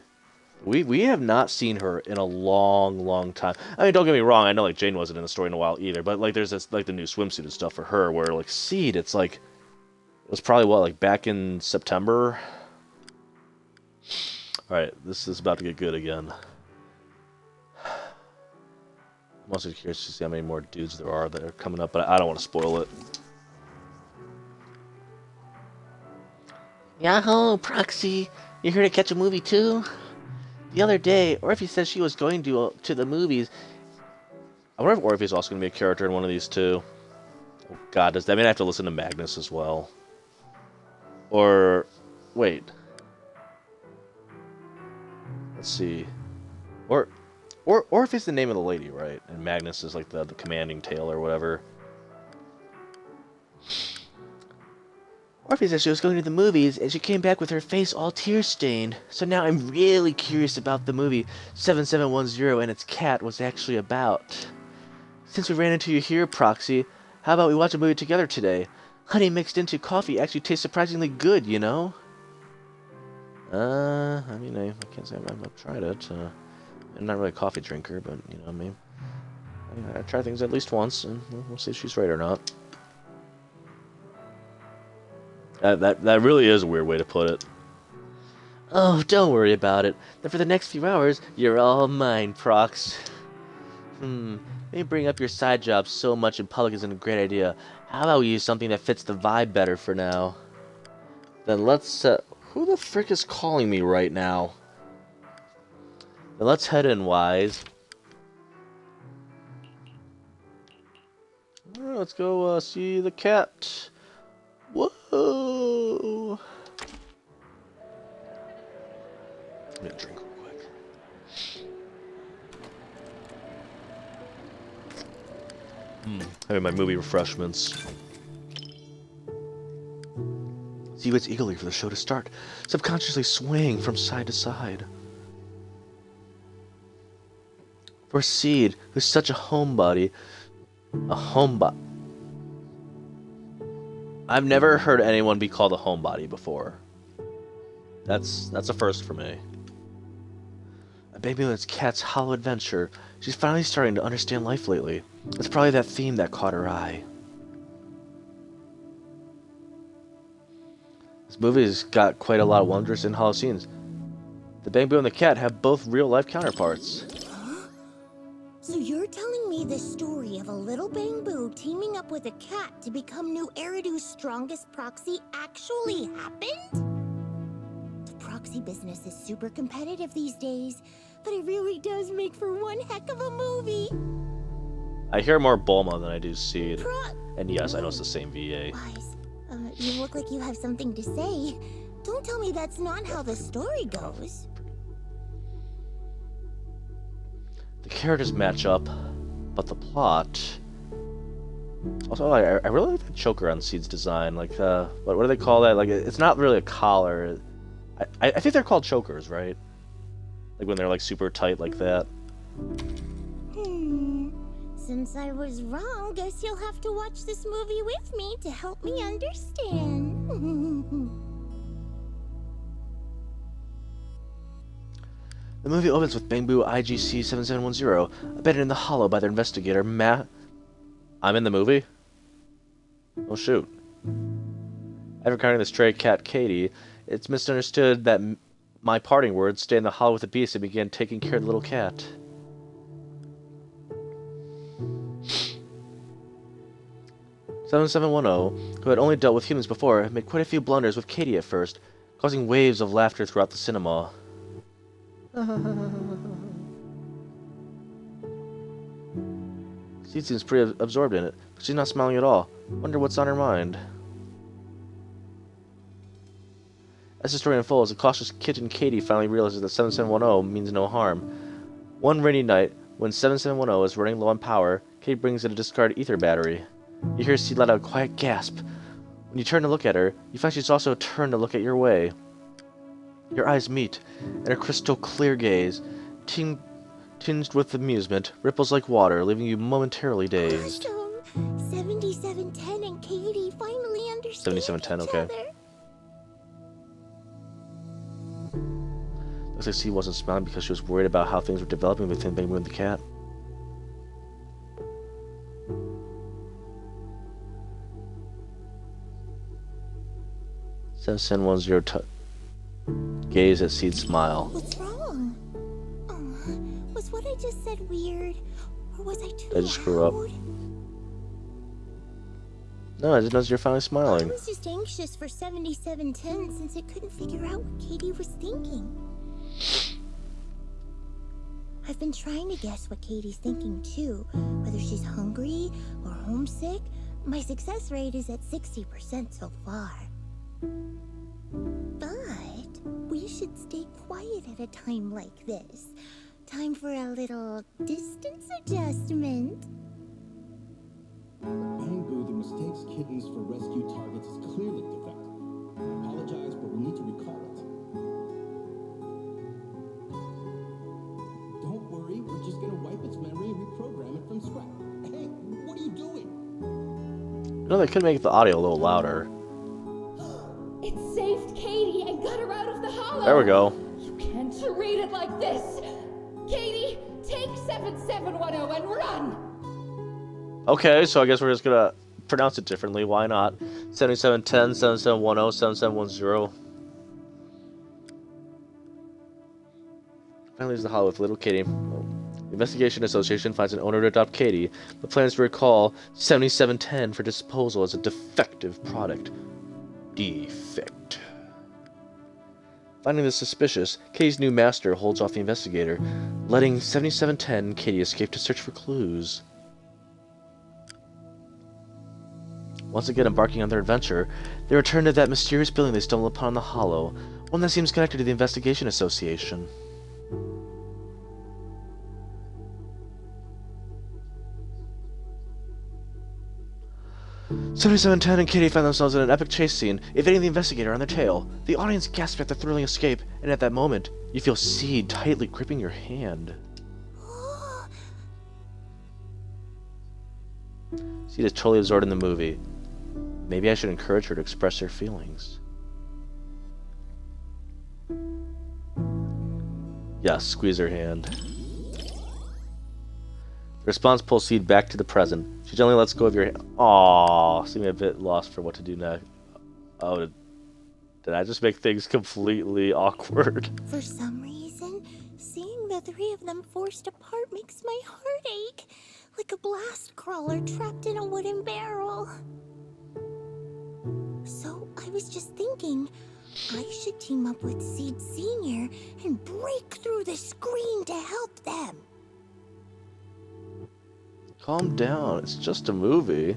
We have not seen her in a long time. I mean, don't get me wrong. I know like Jane wasn't in the story in a while either. But like, there's this like the new swimsuit and stuff for her. Where like Seed, it's like it was probably what like back in September. All right, this is about to get good again. I'm also curious to see how many more dudes there are that are coming up, but I don't want to spoil it. Yahoo, Proxy! You here to catch a movie too? The other day, Orphe said she was going to the movies. I wonder if Orphe's also going to be a character in one of these too. Oh God, does that mean I have to listen to Magnus as well? Or wait. Let's see. Or Orphe's the name of the lady, right? And Magnus is like the commanding tail or whatever. Orphe said she was going to the movies, and she came back with her face all tear-stained. So now I'm really curious about the movie 7710 and its cat was actually about. Since we ran into you here, Proxy, how about we watch a movie together today? Honey mixed into coffee actually tastes surprisingly good, you know? I mean, I can't say I've tried it. I'm not really a coffee drinker, but, you know what I mean? I try things at least once, and we'll see if she's right or not. That really is a weird way to put it. Oh, don't worry about it. Then for the next few hours, you're all mine, Prox. Maybe bring up your side job so much in public isn't a great idea. How about we use something that fits the vibe better for now? Then let's, who the frick is calling me right now? Then let's head in, Wise. Alright, let's go see the cat. Whoa! Let me drink real quick. Having my movie refreshments. See, waits eagerly for the show to start, subconsciously swaying from side to side. For Seed, who's such a homebody, I've never heard anyone be called a homebody before. That's a first for me. A baby with its cat's hollow adventure. She's finally starting to understand life lately. It's probably that theme that caught her eye. This movie's got quite a lot of wondrous and hollow scenes. The Bamboo and the cat have both real-life counterparts. So you're telling me the story of a little Bamboo teaming up with a cat to become New Eridu's strongest proxy actually happened? The proxy business is super competitive these days, but it really does make for one heck of a movie. I hear more Bulma than I do Seed. And yes, I know it's the same VA. Wise, you look like you have something to say. Don't tell me that's not how the story goes. The characters match up, but the plot... Also, I really like the choker on Seed's design. Like, what do they call that? Like, it's not really a collar. I think they're called chokers, right? Like when they're like super tight like that. Since I was wrong, guess you'll have to watch this movie with me to help me understand. The movie opens with Bamboo IGC 7710 abandoned in the hollow by their investigator, Matt. I'm in the movie? Oh shoot. After encountering the stray cat Katie, it's misunderstood that my parting words, stay in the hollow with the beast, and began taking care of the little cat. (7710), who had only dealt with humans before, made quite a few blunders with Katie at first, causing waves of laughter throughout the cinema. Seed seems pretty absorbed in it, but she's not smiling at all. Wonder what's on her mind. As the story unfolds, the cautious kitten Katie finally realizes that 7710 means no harm. One rainy night, when 7710 is running low on power, Katie brings in a discarded ether battery. You hear Seed let out a quiet gasp. When you turn to look at her, you find she's also turned to look at your way. Your eyes meet, and her crystal clear gaze, tinged with amusement, ripples like water, leaving you momentarily dazed. Awesome. 7710 and Katie finally understand 7710, each okay. other. Looks like Seed wasn't smiling because she was worried about how things were developing between Bamboo and the cat. Gaze at Seed's smile. What's wrong? Was what I just said weird? Or was I too Did I just screw up? No, I just noticed you're finally I smiling. was just anxious for 7710 since it couldn't figure out what Katie was thinking. I've been trying to guess what Katie's thinking too, whether she's hungry or homesick. My success rate is at 60% so far. But we should stay quiet at a time like this. Time for a little distance adjustment. Bamboo that mistakes kittens for rescue targets is clearly defective. I apologize, but we need to recall it. Don't worry, we're just gonna wipe its memory and reprogram it from scratch. Hey, what are you doing? No, they could make the audio a little louder. It saved Katie and got her out of the hollow. There we go. You can't read it like this. Katie, take 7710 and run. Okay, so I guess we're just gonna pronounce it differently. Why not? 7710, 7710, 7710. Finally leaves the hollow with little Katie. The Investigation Association finds an owner to adopt Katie, but plans to recall 7710 for disposal as a defective product. Defect. Finding this suspicious, Katie's new master holds off the investigator, letting 7710 and Katie escape to search for clues. Once again embarking on their adventure, they return to that mysterious building they stumbled upon in the hollow, one that seems connected to the Investigation Association. (7710) and Katie find themselves in an epic chase scene, evading the investigator on their tail. The audience gasps at the thrilling escape, and at that moment, you feel Seed tightly gripping your hand. Seed is totally absorbed in the movie. Maybe I should encourage her to express her feelings. Yes, squeeze her hand. The response pulls Seed back to the present. She gently lets go of your hand. Aww, seeming a bit lost for what to do next. Oh, did Did I just make things completely awkward? For some reason, seeing the three of them forced apart makes my heart ache. Like a blast crawler trapped in a wooden barrel. So I was just thinking, I should team up with Seed Sr. and break through the screen to help them. Calm down. It's just a movie.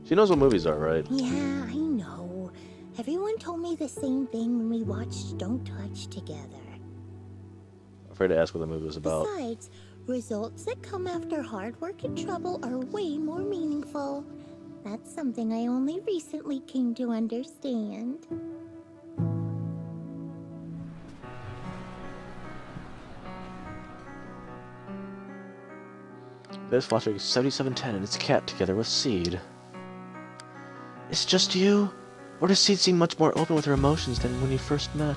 She knows what movies are, right? Yeah, I know. Everyone told me the same thing when we watched Don't Touch together. I'm afraid to ask what the movie was about. Besides, results that come after hard work and trouble are way more meaningful. That's something I only recently came to understand. This watching 7710 and its cat together with Seed. It's just you? Or does Seed seem much more open with her emotions than when you first met?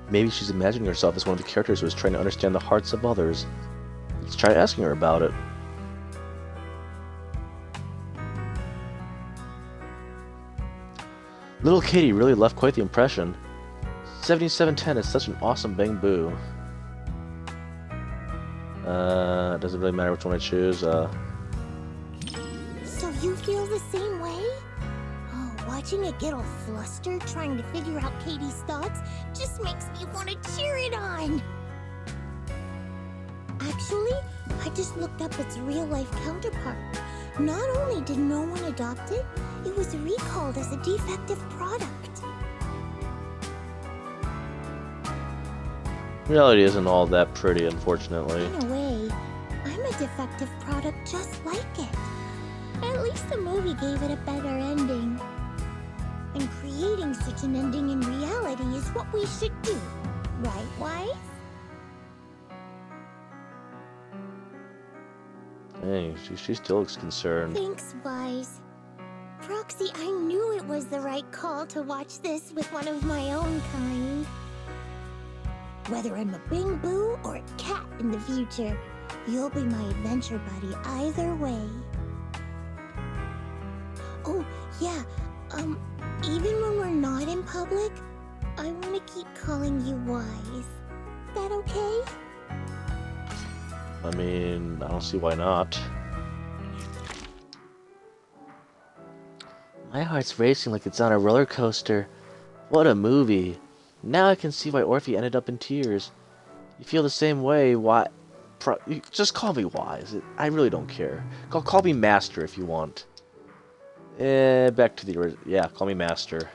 Maybe she's imagining herself as one of the characters who is trying to understand the hearts of others. Let's try asking her about it. Little Katie really left quite the impression. 7710 is such an awesome bang-boo. Does it really matter which one I choose? So you feel the same way? Oh, watching it get all flustered trying to figure out Katie's thoughts just makes me want to cheer it on. Actually, I just looked up its real-life counterpart. Not only did no one adopt it, it was recalled as a defective product. Reality isn't all that pretty, unfortunately. In a way, I'm a defective product just like it. At least the movie gave it a better ending. And creating such an ending in reality is what we should do. Right, Wise? Dang, she still looks concerned. Thanks, Wise. Proxy, I knew it was the right call to watch this with one of my own kind. Whether I'm a Bing Boo or a cat in the future, you'll be my adventure buddy either way. Oh, yeah, even when we're not in public, I want to keep calling you Wise. That okay? I mean, I don't see why not. My heart's racing like it's on a roller coaster. What a movie. Now I can see why Orphe ended up in tears. You feel the same way, why... just call me Wise. I really don't care. Call me Master if you want. Back to the original. Yeah, call me Master.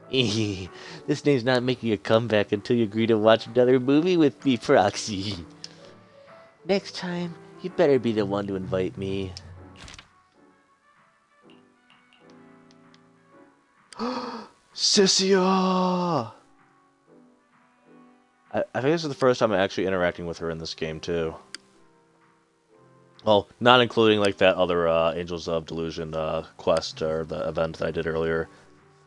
This name's not making a comeback until you agree to watch another movie with me, Proxy. Next time, you better be the one to invite me. Sissia! I think this is the first time I'm actually interacting with her in this game, too. Well, not including, like, that other Angels of Delusion quest, or the event that I did earlier.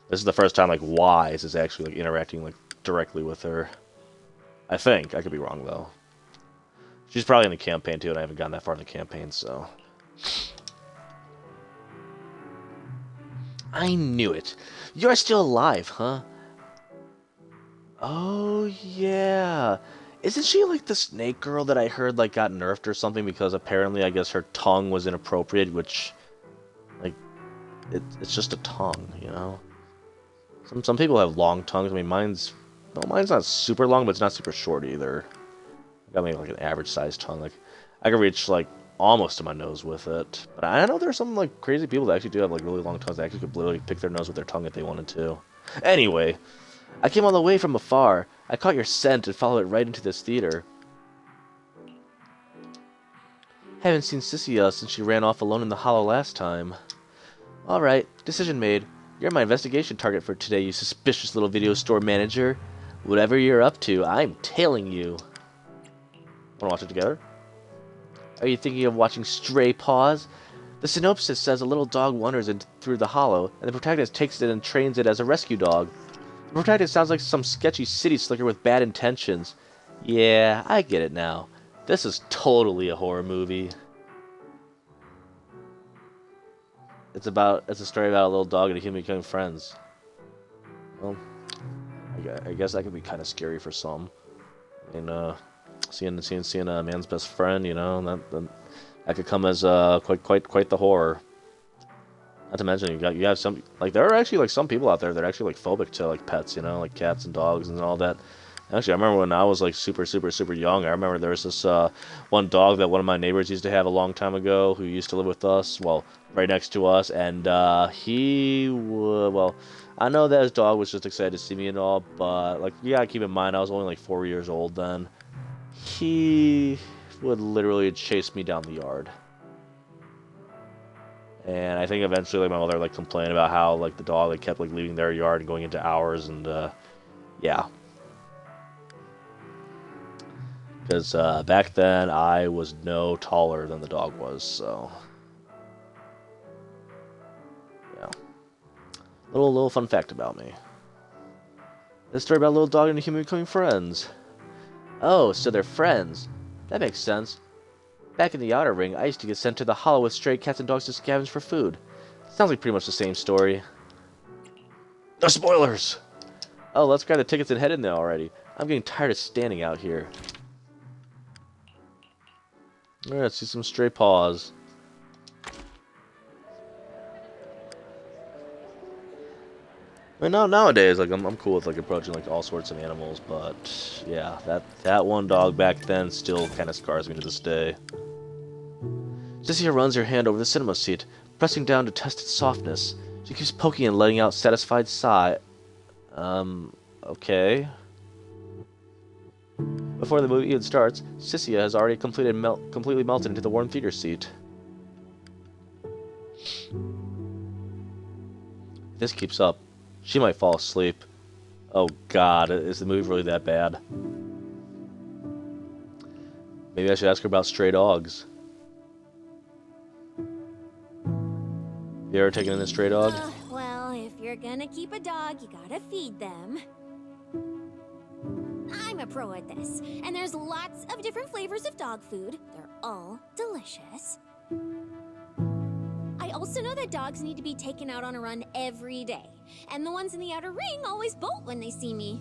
This is the first time, like, Wise is actually, like, interacting, like, directly with her. I think. I could be wrong, though. She's probably in the campaign, too, and I haven't gotten that far in the campaign, so... I knew it. You're still alive, huh? Oh, yeah. Isn't she like the snake girl that I heard like got nerfed or something because apparently I guess her tongue was inappropriate, which, like, it's just a tongue, you know? Some people have long tongues. I mean, mine's not super long, but it's not super short either. I got maybe like an average sized tongue. Like, I can reach like almost to my nose with it. But I know there's some like crazy people that actually do have like really long tongues that actually could literally pick their nose with their tongue if they wanted to. Anyway, I came all the way from afar. I caught your scent and followed it right into this theater. Haven't seen Sissia since she ran off alone in the hollow last time. Alright, decision made. You're my investigation target for today, you suspicious little video store manager. Whatever you're up to, I'm tailing you. Wanna watch it together? Are you thinking of watching Stray Paws? The synopsis says a little dog wanders in through the hollow, and the protagonist takes it and trains it as a rescue dog. The protagonist sounds like some sketchy city slicker with bad intentions. Yeah, I get it now. This is totally a horror movie. it's a story about a little dog and a human becoming friends. Well, I guess that could be kind of scary for some. I mean, seeing a man's best friend, you know, that could come as quite the horror. Not to mention you have some, like, there are actually like some people out there that are actually like phobic to like pets, you know, like cats and dogs and all that. Actually, I remember when I was like super young. I remember there was this one dog that one of my neighbors used to have a long time ago, who used to live with us, well, right next to us, and well, I know that his dog was just excited to see me and all, but like, you gotta keep in mind I was only like 4 years old then. He would literally chase me down the yard. And I think eventually like my mother like complained about how like the dog like kept like leaving their yard and going into ours, and yeah. Because back then I was no taller than the dog was, so yeah. Little fun fact about me. This story about a little dog and a human becoming friends. Oh, so they're friends. That makes sense. Back in the Outer Ring, I used to get sent to the Hollow with stray cats and dogs to scavenge for food. Sounds like pretty much the same story. No spoilers! Oh, let's grab the tickets and head in there already. I'm getting tired of standing out here. Alright, let's see some stray paws. I mean, nowadays, like, I'm cool with like approaching like all sorts of animals, but yeah, that one dog back then still kind of scars me to this day. Cecilia runs her hand over the cinema seat, pressing down to test its softness. She keeps poking and letting out satisfied sigh. Okay. Before the movie even starts, Cecilia has already completely melted into the warm theater seat. If this keeps up, she might fall asleep. Oh god, is the movie really that bad? Maybe I should ask her about stray dogs. You ever taken in a stray dog? Well, if you're gonna keep a dog, you gotta feed them. I'm a pro at this, and there's lots of different flavors of dog food. They're all delicious. I also know that dogs need to be taken out on a run every day, and the ones in the Outer Ring always bolt when they see me.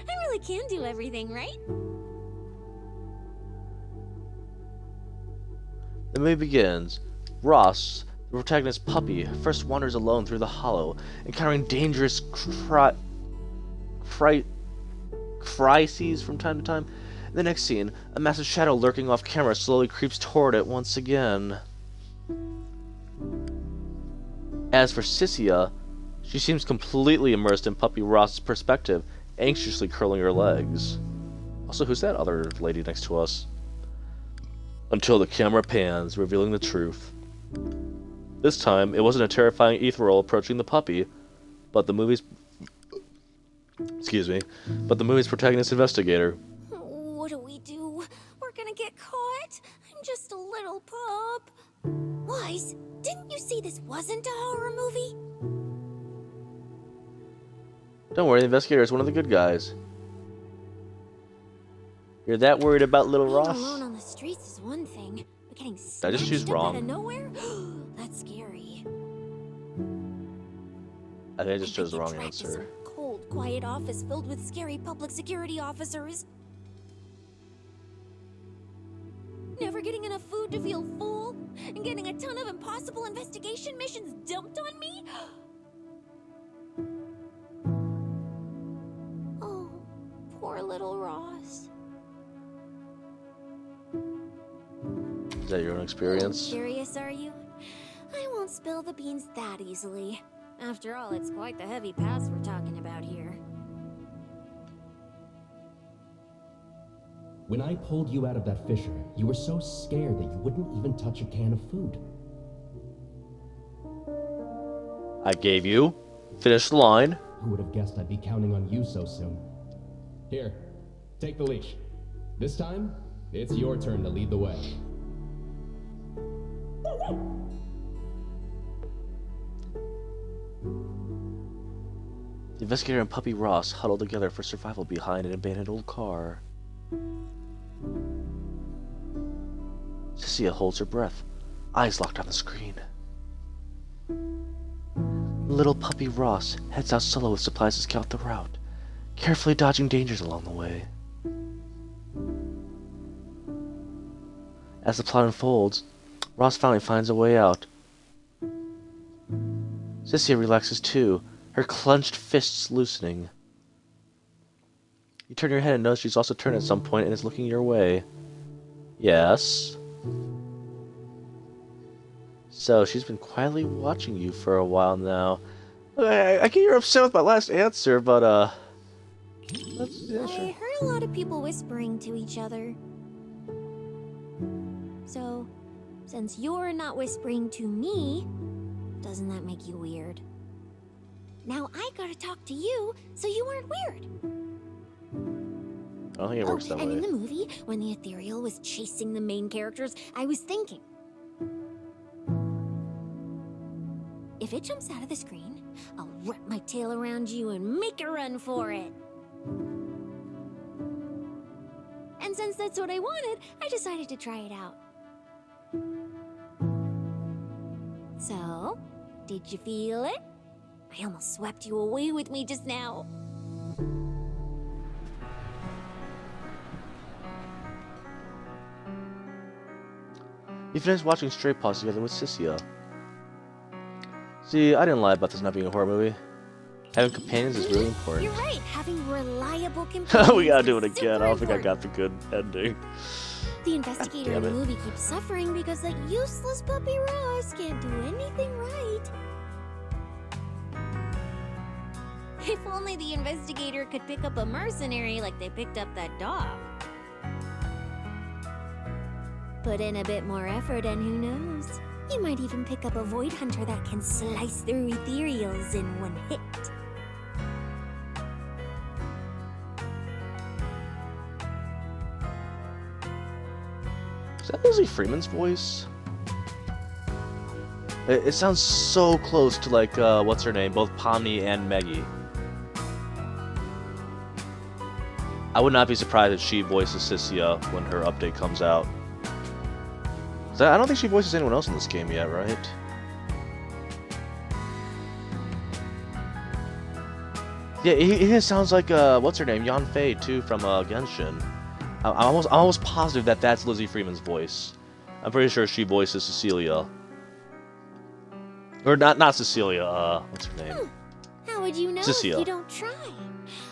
I really can do everything, right? The movie begins. Ross, the protagonist's puppy, first wanders alone through the Hollow, encountering dangerous crises from time to time. In the next scene, a massive shadow lurking off camera slowly creeps toward it once again. As for Cecilia, she seems completely immersed in puppy Ross's perspective, anxiously curling her legs. Also, who's that other lady next to us? Until the camera pans, revealing the truth. This time, it wasn't a terrifying ethereal approaching the puppy, but the movie's protagonist investigator. What do we do? We're gonna get caught. I'm just a little pup. Wise, didn't you say this wasn't a horror movie? Don't worry, the investigator is one of the good guys. You're that worried about little Being Ross? alone on the streets is one thing, but getting I just choose snatched up wrong. out of nowhere? That's scary. I think I just chose the wrong Trapped in answer. some cold, quiet office filled with scary public security officers. Never getting enough food to feel full, and getting a ton of impossible investigation missions dumped on me? Oh, poor little Ross. Is that your own experience? Curious, are you? I won't spill the beans that easily. After all, it's quite the heavy past we're talking about here. When I pulled you out of that fissure, you were so scared that you wouldn't even touch a can of food. I gave you. Finish the line. Who would have guessed I'd be counting on you so soon? Here, take the leash. This time, it's your turn to lead the way. The investigator and puppy Ross huddle together for survival behind an abandoned old car. Cynthia holds her breath, eyes locked on the screen. Little puppy Ross heads out solo with supplies to scout the route, carefully dodging dangers along the way. As the plot unfolds, Ross finally finds a way out. Cynthia relaxes too, her clenched fists loosening. You turn your head and notice she's also turned at some point and is looking your way. Yes? So, she's been quietly watching you for a while now. I get you're upset with my last answer, but, yeah, sure. I heard a lot of people whispering to each other. So, since you're not whispering to me, doesn't that make you weird? Now I gotta talk to you, so you aren't weird. I don't think it works that way. And in the movie, when the ethereal was chasing the main characters, I was thinking, if it jumps out of the screen, I'll wrap my tail around you and make a run for it. And since that's what I wanted, I decided to try it out. So, did you feel it? I almost swept you away with me just now. You finished watching Stray Paws together with Cynthia. See, I didn't lie about this not being a horror movie. Having companions is really important. You're right, having reliable companions. We gotta do it is again. super I don't think I important. got the good ending. The investigator in damn the it. movie keeps suffering because that useless puppy Ross can't do anything right. If only the investigator could pick up a mercenary like they picked up that dog. Put in a bit more effort and who knows? You might even pick up a void hunter that can slice through ethereals in one hit. Is that Lizzie Freeman's voice? It sounds so close to, like, what's her name? Both Pomni and Maggie. I would not be surprised if she voices Cynthia when her update comes out. I don't think she voices anyone else in this game yet, right? Yeah, it sounds like, what's her name? Yan Fei, too, from, Genshin. I'm almost positive that that's Lizzie Freeman's voice. I'm pretty sure she voices Cecilia. Or not Cecilia, what's her name? How would you know Cecilia. if you don't try?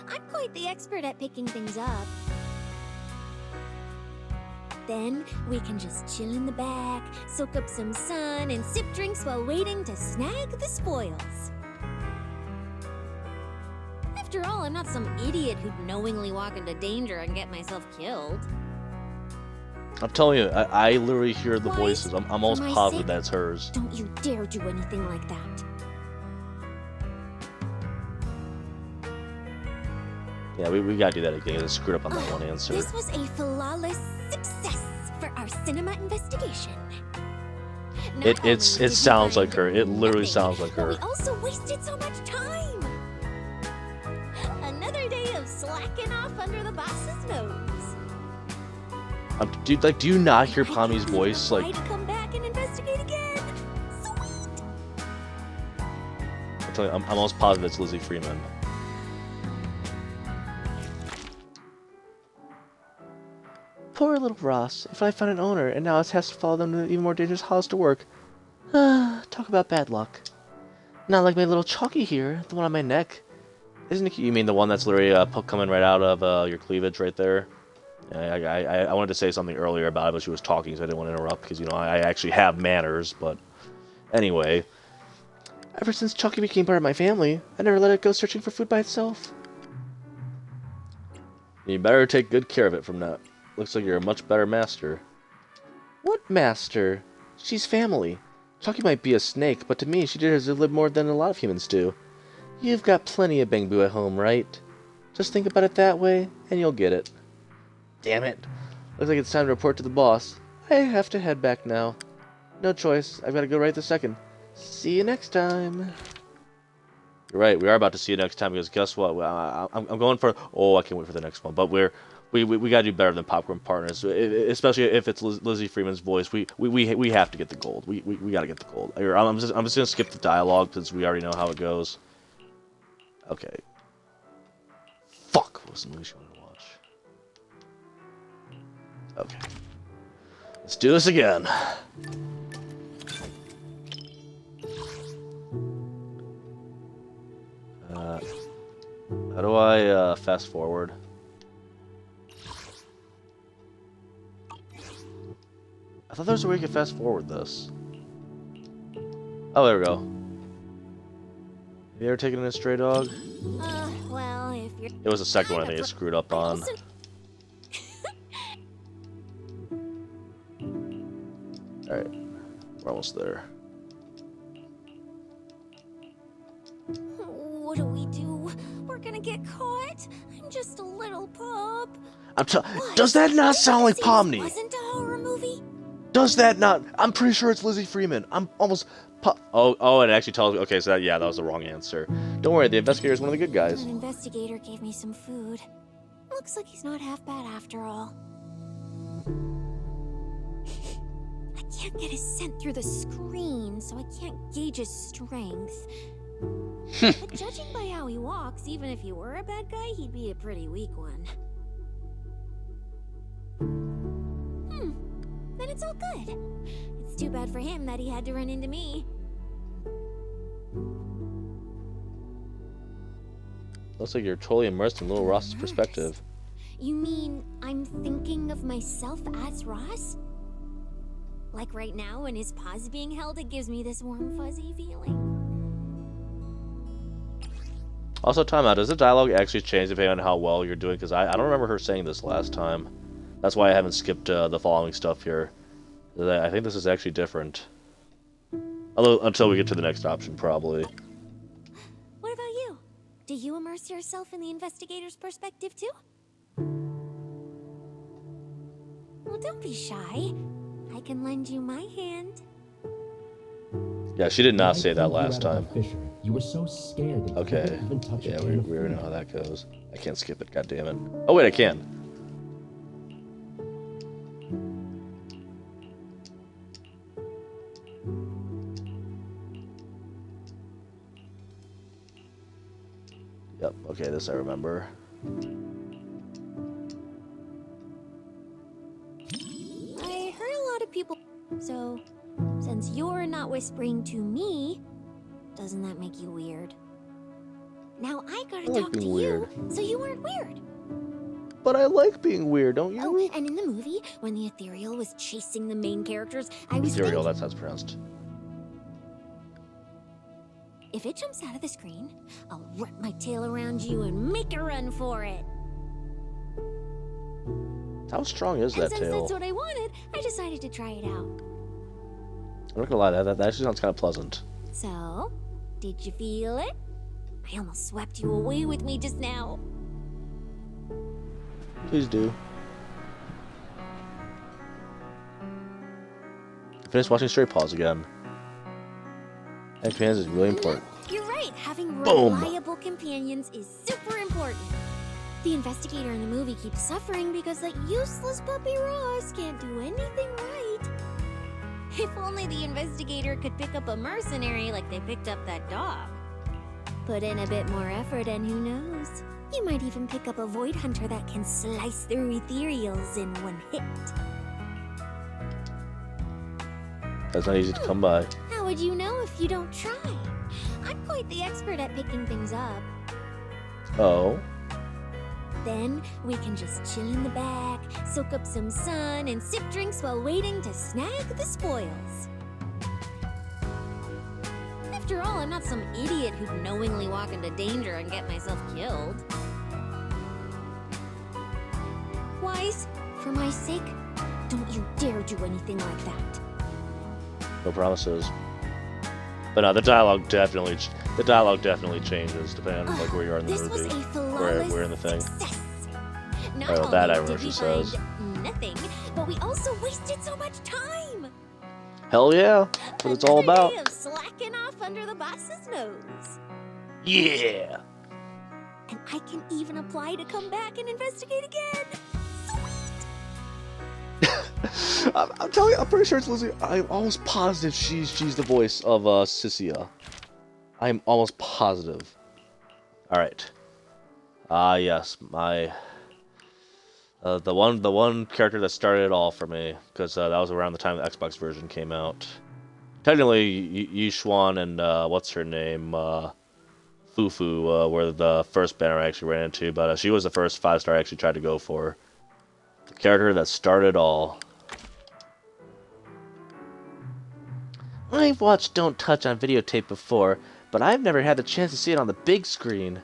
I'm quite the expert at picking things up. Then we can just chill in the back, soak up some sun, and sip drinks while waiting to snag the spoils. After all, I'm not some idiot who'd knowingly walk into danger and get myself killed. I'm telling you, I literally hear the Wise, voices. I'm almost for my positive sake, that's hers. Don't you dare do anything like that. Yeah, we gotta do that again. I screwed up on that one answer. This was a flawless success for our cinema investigation. Not only It did we sounds find like her. It literally nothing, sounds like but her. we also wasted so much time. Another day of slacking off under the boss's nose. Dude, like, do you not hear I can't Pomni's even voice? wait Like, to come back and investigate again. Sweet. I'm telling you, I'm almost positive it's Lizzie Freeman. Poor little Ross. If I found an owner, and now it has to follow them to even more dangerous halls to work. Talk about bad luck. Not like my little Chalky here, the one on my neck. Isn't it? You mean the one that's literally coming right out of your cleavage right there? I wanted to say something earlier about it, but she was talking, so I didn't want to interrupt because, you know, I actually have manners. But anyway, ever since Chalky became part of my family, I never let it go searching for food by itself. You better take good care of it from now. Looks like you're a much better master. What master? She's family. Chalky might be a snake, but to me, she deserves to live more than a lot of humans do. You've got plenty of Bangbu at home, right? Just think about it that way, and you'll get it. Damn it. Looks like it's time to report to the boss. I have to head back now. No choice. I've got to go right this second. See you next time. You're right. We are about to see you next time because guess what? I'm going for... Oh, I can't wait for the next one. But we're We gotta do better than Popcorn Partners, especially if it's Lizzie Freeman's voice. We have to get the gold. We gotta get the gold. Here, I'm just gonna skip the dialogue because we already know how it goes. Okay. Fuck. What's the movie she wanted to watch? Okay. Let's do this again. How do I fast forward? I thought there was a way you could fast forward this. Oh, there we go. Have you ever taken in a stray dog? Well, if you're... It was the second one I think it screwed up on. Alright. We're almost there. What do we do? We're gonna get caught. I'm just a little pup. Does that not sound like Pomni? Wasn't a horror movie? Does that not? I'm pretty sure it's Lizzie Freeman. I'm almost. Oh, it actually tells me. Okay, so that was the wrong answer. Don't worry, the investigator is one of the good guys. An investigator gave me some food. Looks like he's not half bad after all. I can't get his scent through the screen, so I can't gauge his strength. But judging by how he walks, even if he were a bad guy, he'd be a pretty weak one. Then it's all good. It's too bad for him that he had to run into me. Looks like you're totally immersed in little Ross's perspective. You mean I'm thinking of myself as Ross? Like right now when his paw's being held, it gives me this warm fuzzy feeling. Also, timeout. Does the dialogue actually change depending on how well you're doing? Because I don't remember her saying this last time. That's why I haven't skipped the following stuff here. I think this is actually different. Although, until we get to the next option, probably. What about you? Do you immerse yourself in the investigator's perspective too? Well, don't be shy. I can lend you my hand. Yeah, she did not say that last time. Fisher. You were so scared that Okay. you couldn't even touch Yeah, a we can of already food. know how that goes. I can't skip it, goddammit. Oh, wait, I can. Yep, okay, this I remember. I heard a lot of people. So, since you're not whispering to me, doesn't that make you weird? Now I gotta like talk to being weird. you, so you aren't weird. But I like being weird, don't you? Oh, and in the movie, when the ethereal was chasing the main characters, I was Ethereal, thinking, that's how it's pronounced. if it jumps out of the screen, I'll wrap my tail around you and make a run for it. How strong is And that since tail? that's what I wanted, I decided to try it out. I'm not gonna lie, that actually sounds kind of pleasant. So, did you feel it? I almost swept you away with me just now. Please do. Finish watching Stray Paws again. Having companions is really important. You're right, having Boom. reliable companions is super important. The investigator in the movie keeps suffering because that useless puppy Ross can't do anything right. If only the investigator could pick up a mercenary like they picked up that dog. Put in a bit more effort and who knows? You might even pick up a void hunter that can slice through ethereals in one hit. That's not easy to come by. How would you know if you don't try? I'm quite the expert at picking things up. Oh. Then we can just chill in the back, soak up some sun, and sip drinks while waiting to snag the spoils. After all, I'm not some idiot who'd knowingly walk into danger and get myself killed. Wise, for my sake, don't you dare do anything like that. No promises. But no, the dialogue definitely changes depending on like where you are in the This was movie. a flawless Where in the thing. success. Not Oh, only that I did remember we she says. find nothing, but we also wasted so much time. Hell yeah, that's what it's all Another about. day of slacking off under the boss's nose. Yeah. And I can even apply to come back and investigate again. I'm telling you, I'm pretty sure it's Lizzie. I'm almost positive she's the voice of Cynthia. I'm almost positive. All right. Yes, my the one character that started it all for me, because that was around the time the Xbox version came out. Technically, Yushuan and what's her name, Fufu, were the first banner I actually ran into, but she was the first 5-star I actually tried to go for. The character that started it all. I've watched Don't Touch on videotape before, but I've never had the chance to see it on the big screen.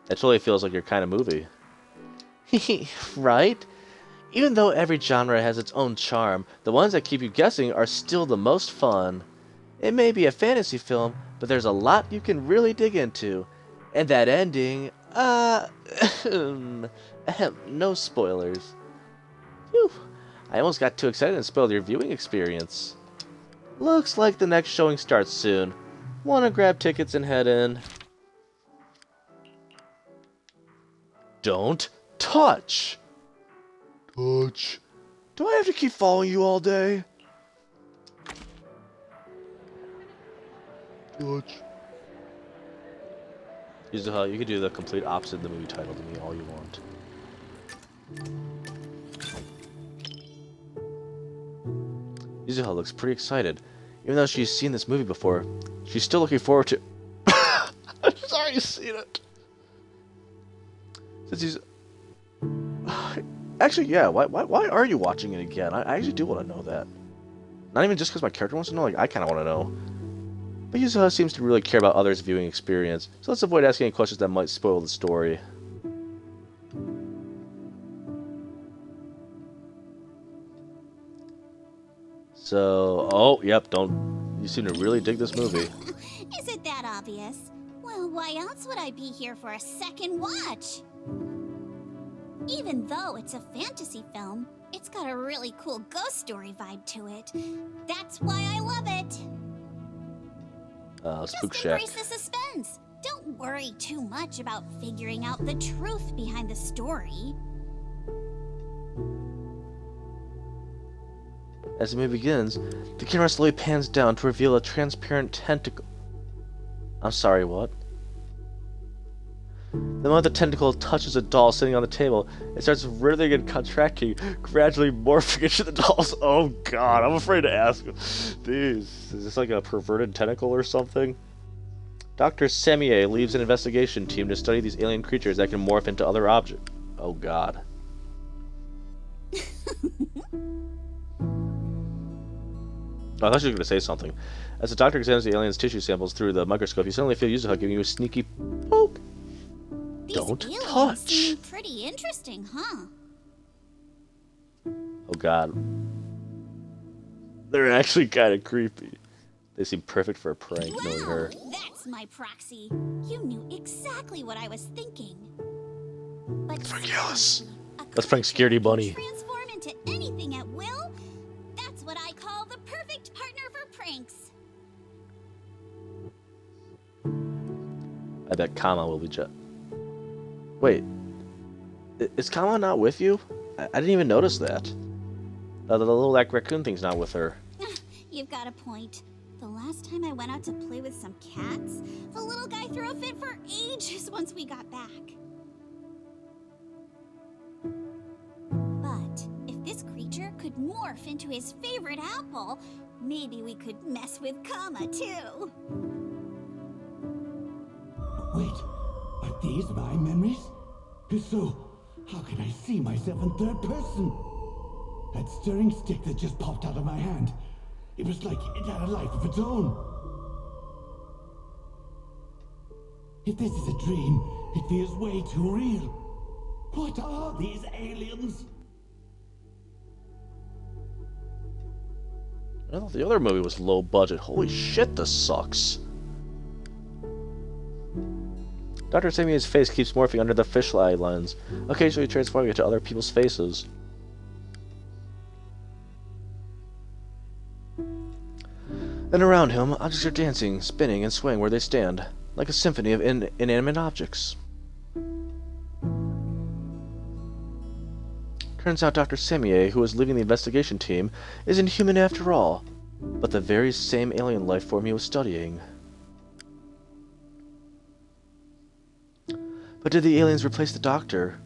That totally feels like your kind of movie. Right? Even though every genre has its own charm, the ones that keep you guessing are still the most fun. It may be a fantasy film, but there's a lot you can really dig into. And that ending, no spoilers. Phew, I almost got too excited and spoiled your viewing experience. Looks like the next showing starts soon. Wanna grab tickets and head in? Don't touch! Touch. Do I have to keep following you all day? Touch. Yuzuha, you can do the complete opposite of the movie title to me all you want. Yuzuha looks pretty excited. Even though she's seen this movie before, she's still looking forward to... I'm sorry you've seen it. Since he's... Actually, yeah, why are you watching it again? I actually do want to know that. Not even just because my character wants to know, like, I kind of want to know. But Yuzuha seems to really care about others' viewing experience, so let's avoid asking any questions that might spoil the story. So, oh, yep, you seem to really dig this movie. Is it that obvious? Well, why else would I be here for a second watch? Even though it's a fantasy film, it's got a really cool ghost story vibe to it. That's why I love it. Spook Just Shack. embrace the suspense. Don't worry too much about figuring out the truth behind the story. As the movie begins, the camera slowly pans down to reveal a transparent tentacle. I'm sorry, what? The moment the tentacle touches a doll sitting on the table, it starts writhing and contracting, gradually morphing into the doll's. Oh god, I'm afraid to ask. Is this like a perverted tentacle or something? Dr. Semier leads an investigation team to study these alien creatures that can morph into other objects. Oh god. Oh, I thought you were going to say something. As the doctor examines the alien's tissue samples through the microscope, you suddenly feel Yuzuha giving you a sneaky poke. These Don't aliens touch. seem pretty interesting, huh? Oh god. They're actually kind of creepy. They seem perfect for a prank, knowing her. That's my proxy. You knew exactly what I was thinking. But Frank Ellis. a Let's prank creature Scaredy that can Bunny. Transform into anything at will? That's what I call the perfect partner for pranks. I bet Kama will be Wait. Is Kama not with you? I didn't even notice that. The little like raccoon thing's not with her. You've got a point. The last time I went out to play with some cats, the little guy threw a fit for ages once we got back. But if this creature could morph into his favorite apple, maybe we could mess with Kama too. Wait, are these my memories? If so, how can I see myself in third person? That stirring stick that just popped out of my hand, it was like it had a life of its own. If this is a dream, it feels way too real. What are these aliens? I thought the other movie was low budget. Holy shit, this sucks. Dr. Semier's face keeps morphing under the fisheye lens, occasionally transforming into other people's faces. Then around him, objects are dancing, spinning, and swaying where they stand, like a symphony of inanimate objects. Turns out Dr. Samier, who was leading the investigation team, isn't human after all, but the very same alien life form he was studying. But did the aliens replace the doctor?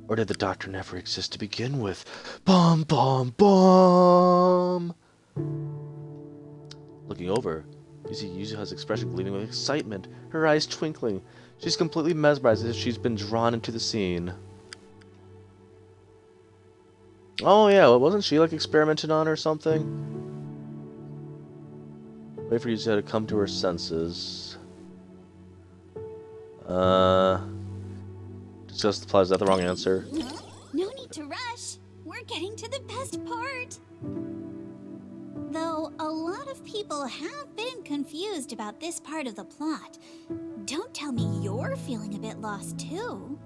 Or did the doctor never exist to begin with? Bum, bum, bum! Looking over, you see Yuzuha's expression gleaming with excitement, her eyes twinkling. She's completely mesmerized as if she's been drawn into the scene. Oh yeah, wasn't she like experimented on or something? Wait for Yuzuha to come to her senses. Discuss the plot. Is that the wrong answer? No need to rush. We're getting to the best part. Though a lot of people have been confused about this part of the plot. Don't tell me you're feeling a bit lost too.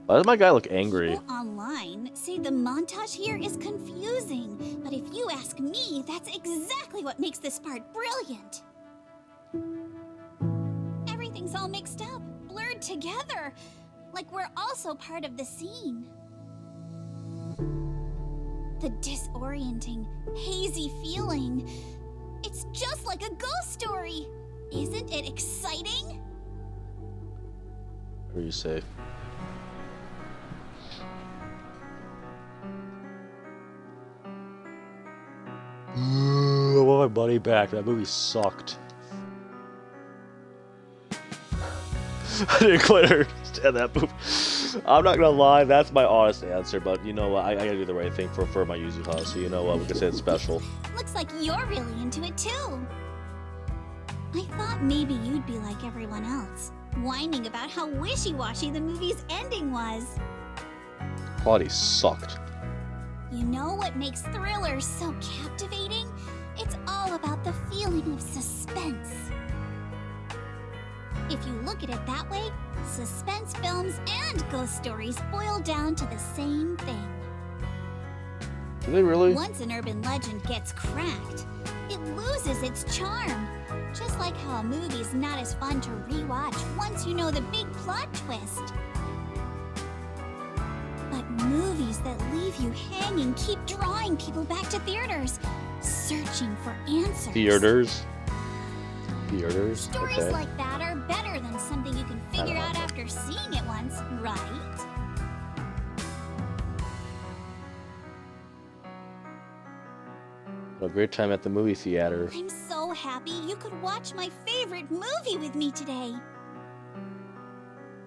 Why does my guy look angry? People online say the montage here is confusing, but if you ask me, that's exactly what makes this part brilliant. Everything's all mixed up, blurred together, like we're also part of the scene. The disorienting, hazy feeling. It's just like a ghost story. Isn't it exciting? What do you say? I want my money back. That movie sucked. I didn't quite understand that movie. I'm not gonna lie, that's my honest answer, but you know what, I gotta do the right thing for my Yuzuha, so you know what, we can say it's special. Looks like you're really into it too. I thought maybe you'd be like everyone else, whining about how wishy-washy the movie's ending was. Quality sucked. You know what makes thrillers so captivating? It's all about the feeling of suspense. If you look at it that way, suspense films and ghost stories boil down to the same thing. Do they really? Once an urban legend gets cracked, it loses its charm. Just like how a movie's not as fun to rewatch once you know the big plot twist. But movies that leave you hanging keep drawing people back to theaters, searching for answers. Theaters? Stories okay. like that are better than something you can figure out after seeing it once, right? A great time at the movie theater. I'm so happy you could watch my favorite movie with me today.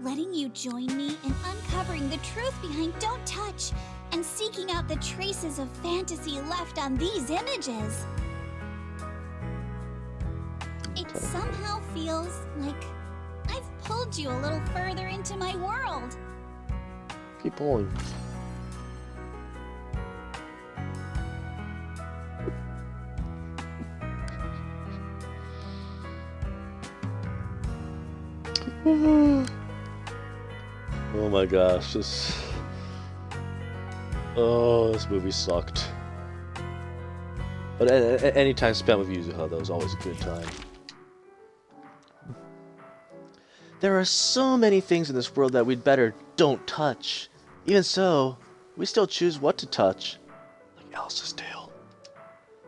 Letting you join me in uncovering the truth behind Don't Touch and seeking out the traces of fantasy left on these images. It somehow feels like I've pulled you a little further into my world. Keep pulling. Oh my gosh, this movie sucked. But any time spent with Yuzuha, that was always a good time. There are so many things in this world that we'd better don't touch. Even so, we still choose what to touch. Like Alice's tale.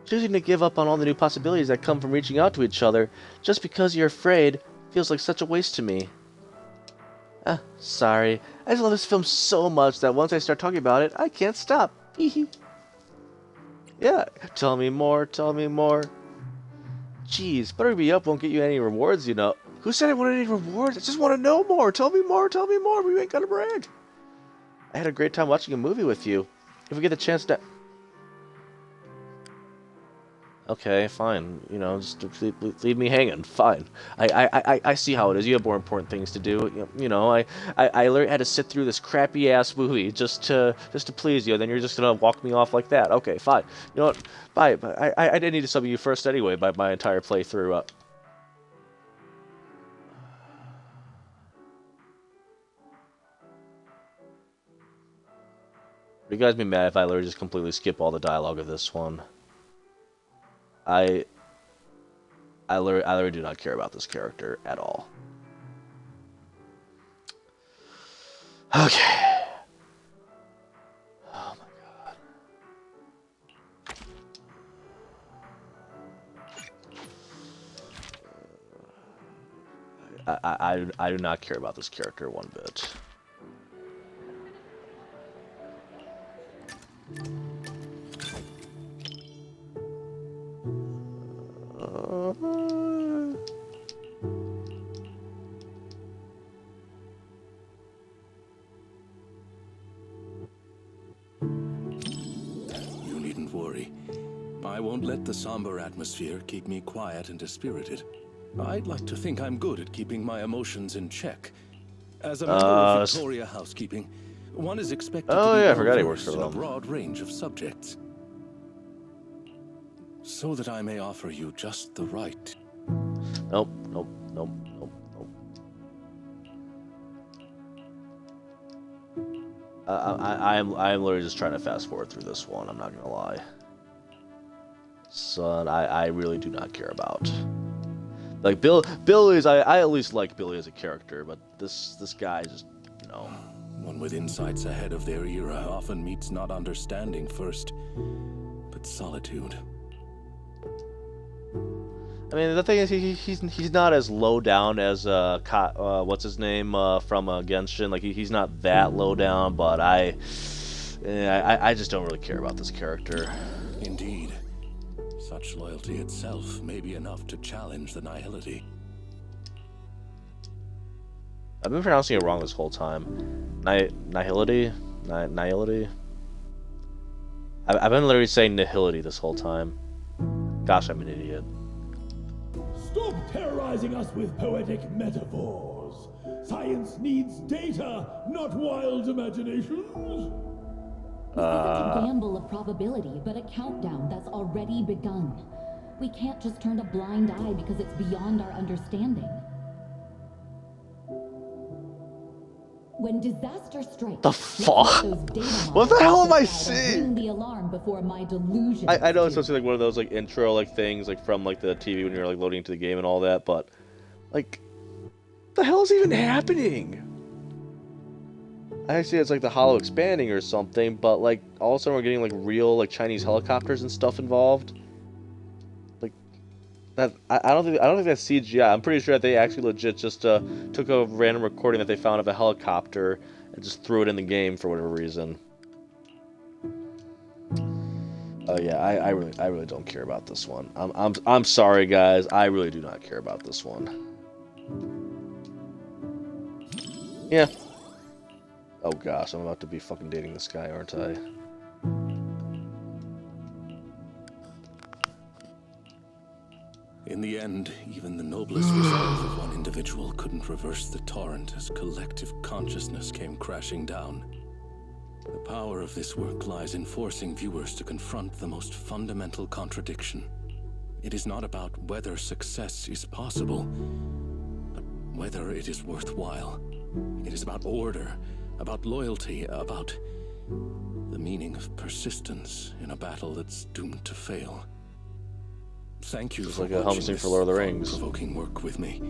Choosing to give up on all the new possibilities that come from reaching out to each other just because you're afraid feels like such a waste to me. Sorry. I just love this film so much that once I start talking about it, I can't stop. Yeah, tell me more, tell me more. Jeez, buttering me up won't get you any rewards, you know. Who said I wanted any rewards? I just want to know more. Tell me more, tell me more. We ain't gotta brag. I had a great time watching a movie with you. If we get the chance to... Okay, fine. You know, just leave me hanging. Fine. I see how it is. You have more important things to do. You know, I had to sit through this crappy ass movie just to please you. And then you're just gonna walk me off like that. Okay, fine. You know what? Bye. I didn't need to sub you first anyway. By my entire playthrough up. Would you guys be mad if I literally just completely skip all the dialogue of this one? I literally do not care about this character at all. Okay. I do not care about this character one bit. You needn't worry. I won't let the somber atmosphere keep me quiet and dispirited. I'd like to think I'm good at keeping my emotions in check. As a member of Victoria Housekeeping, one is expected to be I forgot he works for in a them. broad range of subjects. So that I may offer you just the right. Nope. I'm literally just trying to fast forward through this one. I'm not gonna lie. Son, I really do not care about. Like Billy's, I at least like Billy as a character, but this guy just no. One with insights ahead of their era often meets not understanding first, but solitude. I mean, the thing is, he's not as low down as what's his name from Genshin. Like he's not that low down, but I just don't really care about this character. Indeed, such loyalty itself may be enough to challenge the nihility. I've been pronouncing it wrong this whole time. Nihility. I've been literally saying nihility this whole time. Gosh, I'm an idiot. Stop terrorizing us with poetic metaphors. Science needs data, not wild imaginations. This isn't a gamble of probability, but a countdown that's already begun. We can't just turn a blind eye because it's beyond our understanding. When disaster strikes, the fuck? What the hell am I seeing? The alarm before my delusion. I know it's supposed to be like one of those like intro like things like from like the TV when you're like loading into the game and all that, but like, what the hell is even happening? I see it's like the hollow expanding or something, but like all of a sudden we're getting like real like Chinese helicopters and stuff involved. Like that, I don't think that's CGI. I'm pretty sure that they actually legit just took a random recording that they found of a helicopter and just threw it in the game for whatever reason. Yeah, I really don't care about this one. I'm sorry guys, I really do not care about this one. Yeah. Oh gosh, I'm about to be fucking dating this guy, aren't I? In the end, even the noblest resolve of one individual couldn't reverse the torrent as collective consciousness came crashing down. The power of this work lies in forcing viewers to confront the most fundamental contradiction. It is not about whether success is possible, but whether it is worthwhile. It is about order, about loyalty, about the meaning of persistence in a battle that's doomed to fail. Thank you for like a home scene for Lord of the Rings. Provoking work with me.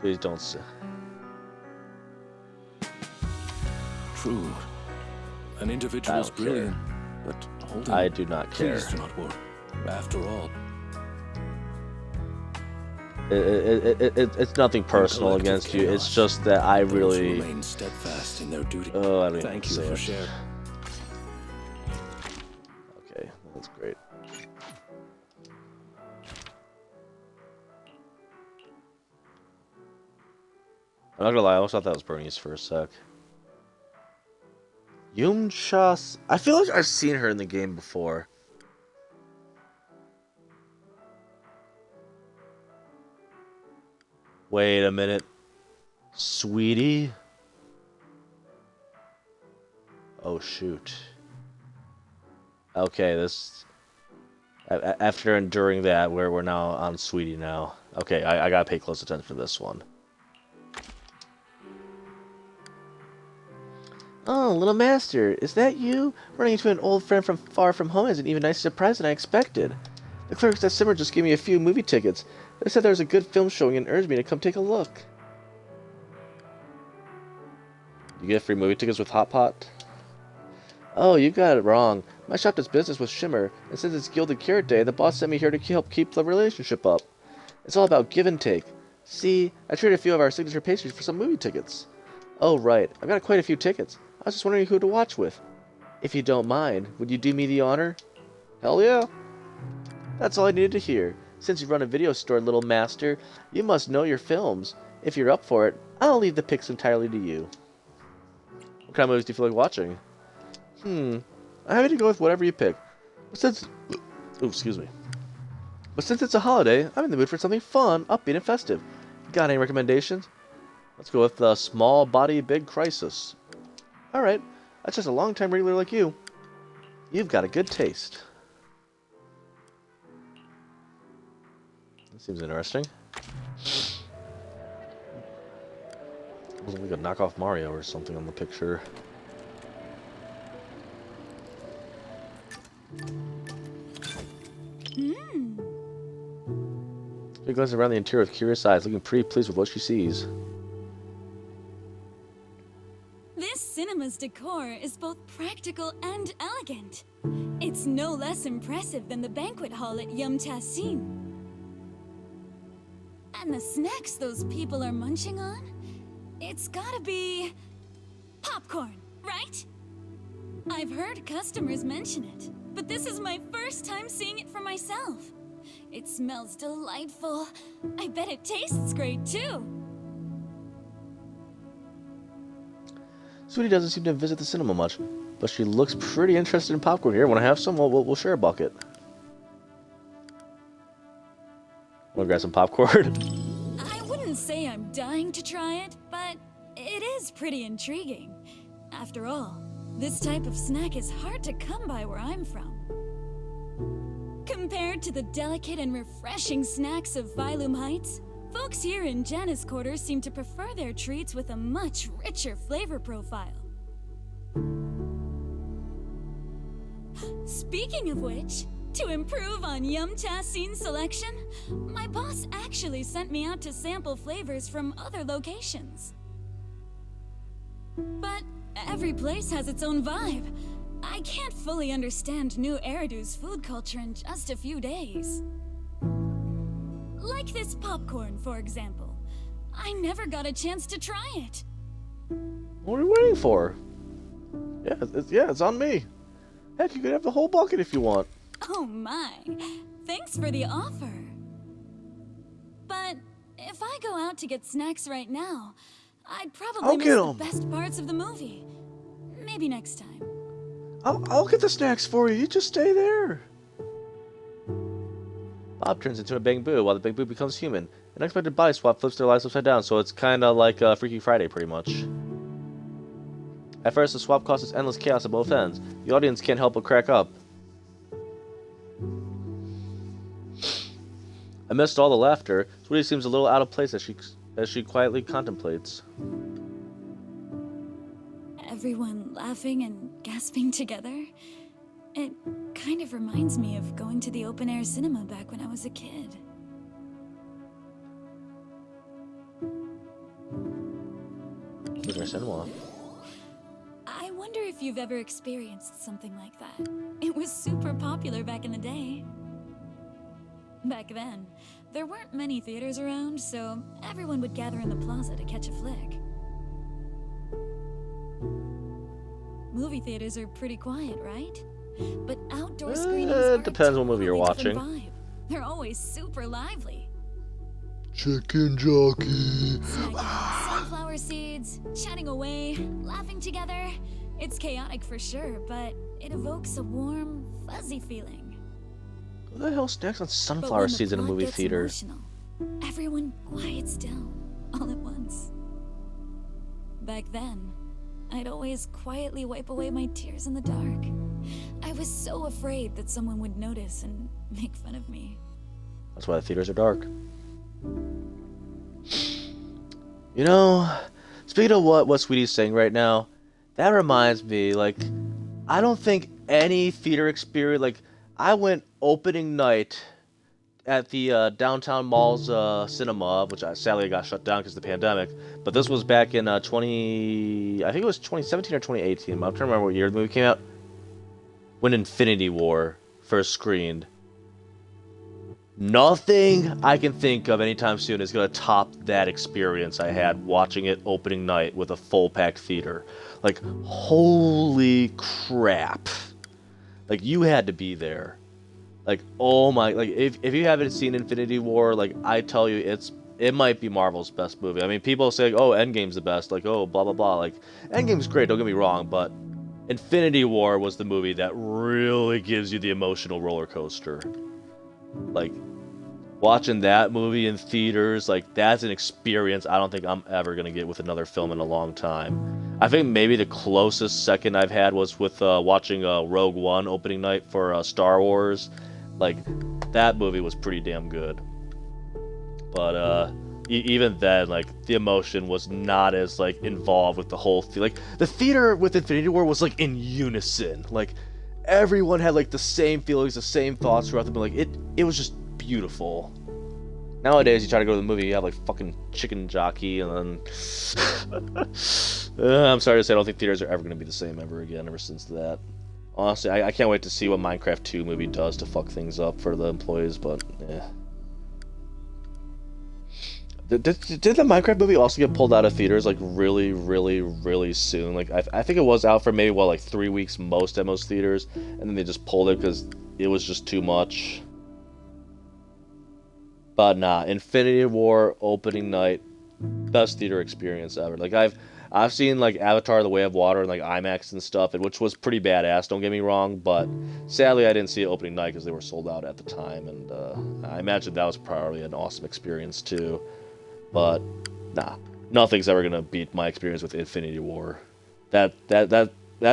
Please don't say. True. An individual's brilliant, but holding. I do not care. Please do not worry. After all, it's nothing personal against you. It's just that I really remain steadfast in their duty. Oh, I don't even Thank you say for it. sharing. Okay, that's great. I'm not gonna lie, I almost thought that was Bernice for a sec. Yumcha, I feel like I've seen her in the game before. Wait a minute. Sweetie? Oh shoot. Okay, this... After enduring that, we're now on Sweetie now. Okay, I gotta pay close attention to this one. Oh, little master, is that you? Running into an old friend from far from home is an even nicer surprise than I expected. The clerks at Simmer just gave me a few movie tickets. They said there was a good film showing and urged me to come take a look. You get free movie tickets with Hot Pot? Oh, you got it wrong. My shop does business with Shimmer, and since it's Gilded Carrot Day, the boss sent me here to help keep the relationship up. It's all about give and take. See, I traded a few of our signature pastries for some movie tickets. Oh, right. I've got quite a few tickets. I was just wondering who to watch with. If you don't mind, would you do me the honor? Hell yeah. That's all I needed to hear. Since you run a video store, little master, you must know your films. If you're up for it, I'll leave the picks entirely to you. What kind of movies do you feel like watching? I'm happy to go with whatever you pick. But since it's a holiday, I'm in the mood for something fun, upbeat, and festive. Got any recommendations? Let's go with Small Body Big Crisis. Alright, that's just a long-time regular like you. You've got a good taste. That seems interesting. Looks like a knockoff Mario or something on the picture. She goes around the interior with curious eyes, looking pretty pleased with what she sees. This cinema's decor is both practical and elegant. It's no less impressive than the banquet hall at Yum Tassin. And the snacks those people are munching on? It's gotta be popcorn, right? I've heard customers mention it, but this is my first time seeing it for myself. It smells delightful. I bet it tastes great too. Sweetie doesn't seem to visit the cinema much, but she looks pretty interested in popcorn here. Want to have some? We'll share a bucket. Want to grab some popcorn? I wouldn't say I'm dying to try it, but it is pretty intriguing. After all, this type of snack is hard to come by where I'm from. Compared to the delicate and refreshing snacks of Phylum Heights, folks here in Janus Quarters seem to prefer their treats with a much richer flavor profile. Speaking of which, to improve on Yum Tassin's selection, my boss actually sent me out to sample flavors from other locations. But every place has its own vibe. I can't fully understand New Eridu's food culture in just a few days. Like this popcorn, for example. I never got a chance to try it. What are you waiting for? Yeah, it's on me. Heck, you could have the whole bucket if you want. Oh my. Thanks for the offer. But if I go out to get snacks right now, I'd probably miss the best parts of the movie. Maybe next time. I'll get the snacks for you. You just stay there. Bob turns into a Bangbu while the Bangbu becomes human. An unexpected body swap flips their lives upside down, so it's kind of like Freaky Friday, pretty much. At first, the swap causes endless chaos at both ends. The audience can't help but crack up. Amidst all the laughter, Sweetie seems a little out of place as she quietly contemplates. Everyone laughing and gasping together? It kind of reminds me of going to the open-air cinema back when I was a kid. Open-air cinema? I wonder if you've ever experienced something like that. It was super popular back in the day. Back then, there weren't many theaters around, so everyone would gather in the plaza to catch a flick. Movie theaters are pretty quiet, right? But outdoor screenings are It depends what movie you're watching. vibe. They're always super lively. Chicken jockey. Snacking on sunflower seeds, chatting away, laughing together. It's chaotic for sure, but it evokes a warm, fuzzy feeling. Who the hell snacks on sunflower seeds in a movie theater? Emotional, everyone quiets down all at once. Back then, I'd always quietly wipe away my tears in the dark. I was so afraid that someone would notice and make fun of me. That's why the theaters are dark. You know, speaking of what Sweetie's saying right now, that reminds me, like, I don't think any theater experience, like, I went opening night at the downtown mall's cinema, which sadly got shut down because of the pandemic. But this was back in I think it was 2017 or 2018. I'm trying to remember what year the movie came out. When Infinity War first screened. Nothing I can think of anytime soon is going to top that experience I had watching it opening night with a full-packed theater. Like, holy crap. Like, you had to be there. Like, oh my, like, if you haven't seen Infinity War, like, I tell you, it might be Marvel's best movie. I mean, people say, oh, Endgame's the best, like, oh, blah, blah, blah. Like, Endgame's great, don't get me wrong, but Infinity War was the movie that really gives you the emotional roller coaster. Like, watching that movie in theaters, like, that's an experience I don't think I'm ever going to get with another film in a long time. I think maybe the closest second I've had was with watching Rogue One opening night for Star Wars. Like, that movie was pretty damn good. But, even then, like, the emotion was not as, like, involved with the whole thing. Like, the theater with Infinity War was, like, in unison. Like, everyone had, like, the same feelings, the same thoughts throughout the movie. Like, it was just beautiful. Nowadays, you try to go to the movie, you have, like, fucking chicken jockey, and then... I'm sorry to say, I don't think theaters are ever going to be the same ever again, ever since that. Honestly, I can't wait to see what Minecraft 2 movie does to fuck things up for the employees, but, yeah. Did the Minecraft movie also get pulled out of theaters, like, really, really, really soon? Like, I think it was out for maybe, what, like, 3 weeks at most theaters, and then they just pulled it because it was just too much. But nah, Infinity War opening night, best theater experience ever. Like, I've seen, like, Avatar: The Way of Water and, like, IMAX and stuff, which was pretty badass, don't get me wrong, but sadly I didn't see it opening night because they were sold out at the time, and I imagine that was probably an awesome experience, too. But, nah, nothing's ever gonna beat my experience with Infinity War. That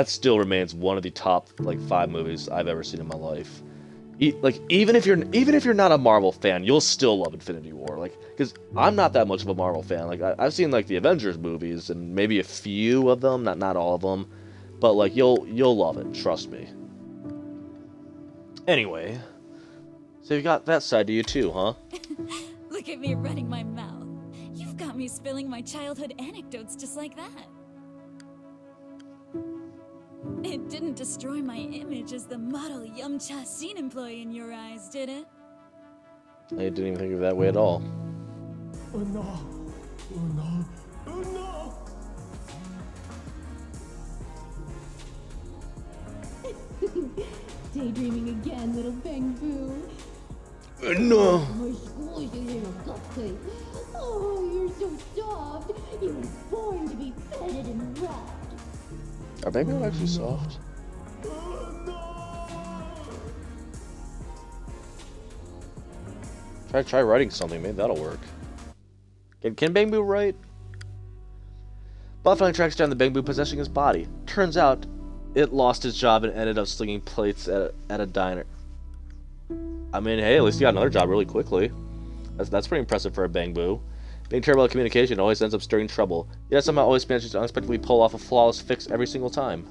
still remains one of the top, like, 5 movies I've ever seen in my life. Like, even if you're not a Marvel fan, you'll still love Infinity War. Like, because I'm not that much of a Marvel fan. Like, I've seen, like, the Avengers movies and maybe a few of them, not all of them, but, like, you'll love it. Trust me. Anyway, so you got that side to you too, huh? Look at me running my mouth. You've got me spilling my childhood anecdotes just like that. It didn't destroy my image as the model Yum-Cha scene employee in your eyes, did it? I didn't even think of it that way at all. Oh no! Oh no! Oh no! Daydreaming again, little Bang Boo. No! My squishy little cupcake. Oh, you're so soft. You were born to be petted and rubbed. Are Bang actually soft? Try writing something, maybe that'll work. Can Bang Boo write? Buffalo tracks down the Bang Boo possessing his body. Turns out, it lost its job and ended up slinging plates at a diner. I mean, hey, at least he got another job really quickly. That's pretty impressive for a Bang Boo. Being terrible at communication always ends up stirring trouble, yet somehow always manages to unexpectedly pull off a flawless fix every single time.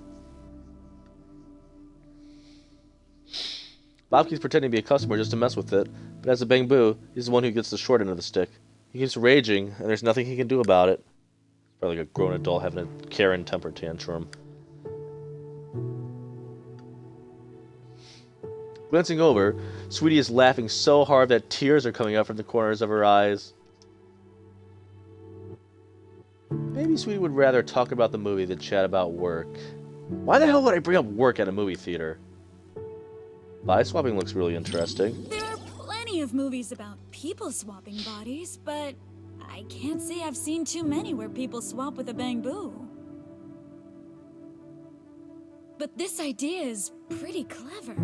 Bob keeps pretending to be a customer just to mess with it, but as a Bang Boo, he's the one who gets the short end of the stick. He keeps raging, and there's nothing he can do about it. It's probably like a grown adult having a Karen temper tantrum. Glancing over, Sweetie is laughing so hard that tears are coming out from the corners of her eyes. Maybe Sweetie would rather talk about the movie than chat about work. Why the hell would I bring up work at a movie theater? Body swapping looks really interesting. There are plenty of movies about people swapping bodies, but I can't say I've seen too many where people swap with a Bang Boo. But this idea is pretty clever.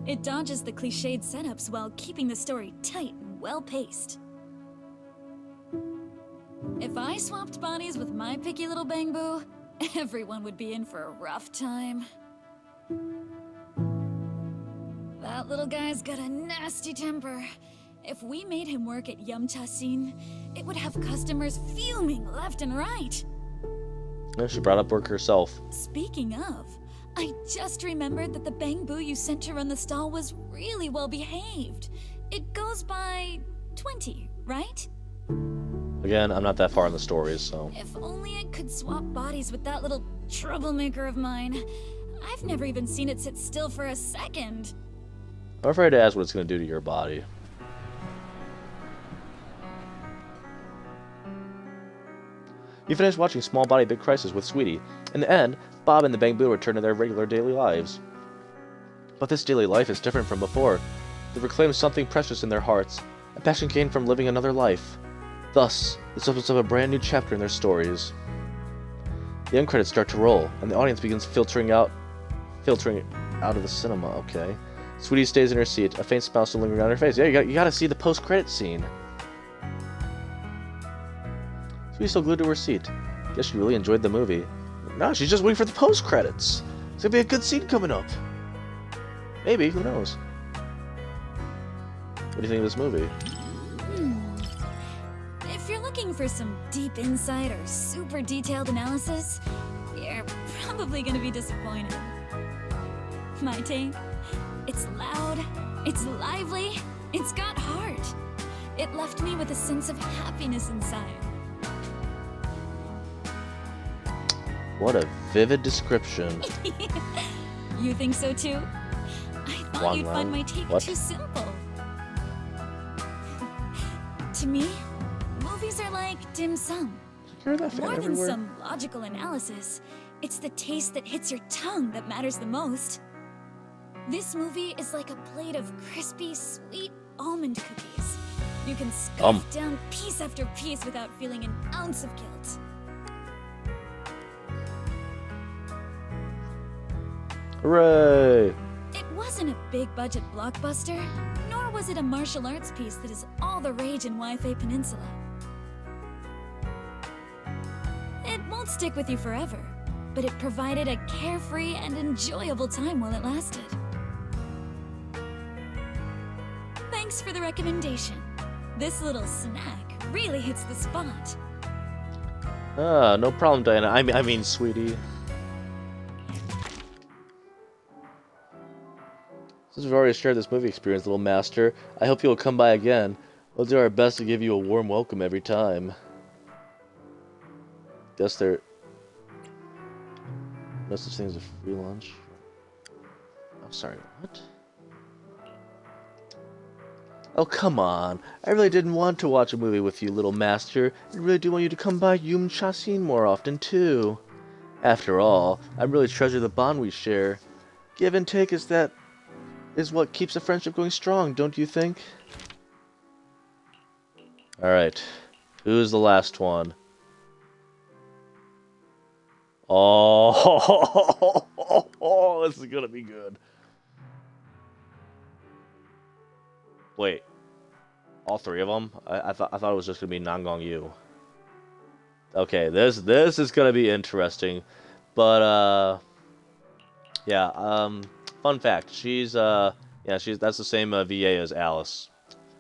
It dodges the cliched setups while keeping the story tight and well-paced. If I swapped bodies with my picky little Bang Boo, everyone would be in for a rough time. That little guy's got a nasty temper. If we made him work at Yum-Cha scene, it would have customers fuming left and right. Yeah, she brought up work herself. Speaking of, I just remembered that the Bang Boo you sent to run the stall was really well behaved. It goes by 20, right? Again, I'm not that far in the stories, so... If only I could swap bodies with that little troublemaker of mine. I've never even seen it sit still for a second. I'm afraid to ask what it's going to do to your body. You finish watching Small Body Big Crisis with Sweetie. In the end, Bob and the Bamboo return to their regular daily lives. But this daily life is different from before. They reclaim something precious in their hearts, a passion gained from living another life. Thus, this opens up a brand new chapter in their stories. The end credits start to roll, and the audience begins filtering out of the cinema, okay? Sweetie stays in her seat, a faint smile still lingering on her face. Yeah, you gotta see the post-credit scene. Sweetie's still glued to her seat. Guess she really enjoyed the movie. No, she's just waiting for the post-credits. It's gonna be a good scene coming up. Maybe, who knows? What do you think of this movie? If you're looking for some deep insight or super detailed analysis, you're probably gonna be disappointed. My take? It's loud, it's lively, it's got heart. It left me with a sense of happiness inside. What a vivid description. You think so too? I thought you'd find my take too simple. To me, movies are like dim sum. More than some logical analysis, it's the taste that hits your tongue that matters the most. This movie is like a plate of crispy, sweet almond cookies. You can scarf down piece after piece without feeling an ounce of guilt. Hooray! It wasn't a big-budget blockbuster, nor was it a martial arts piece that is all the rage in Wi-Fi Peninsula. It won't stick with you forever, but it provided a carefree and enjoyable time while it lasted. Thanks for the recommendation. This little snack really hits the spot. No problem, Diana. I mean, Sweetie. Since we've already shared this movie experience, little master, I hope you'll come by again. We'll do our best to give you a warm welcome every time. Guess there... no such thing as a free lunch. Oh, sorry, what? Oh, come on. I really didn't want to watch a movie with you, little master. I really do want you to come by Yum Chasin more often, too. After all, I really treasure the bond we share. Give and take is what keeps a friendship going strong, don't you think? Alright. Who's the last one? Oh, this is gonna be good. Wait. All three of them? I thought it was just gonna be Nangong Yu. Okay, this is gonna be interesting. But yeah, fun fact, that's the same VA as Alice,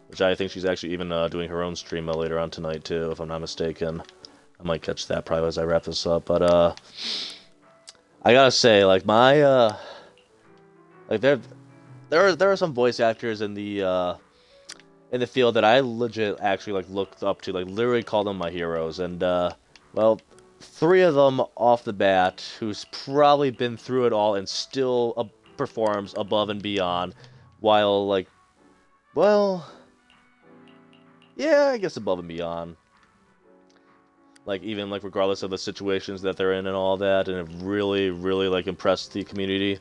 which I think she's actually even doing her own stream later on tonight too, if I'm not mistaken. I might catch that probably as I wrap this up, but I gotta say, like my like there are some voice actors in the field that I legit actually like looked up to, like literally call them my heroes, and well, three of them off the bat who's probably been through it all and still performs above and beyond, while like, well, yeah, I guess above and beyond. Like, even, like, regardless of the situations that they're in and all that, and have really, really, like, impressed the community.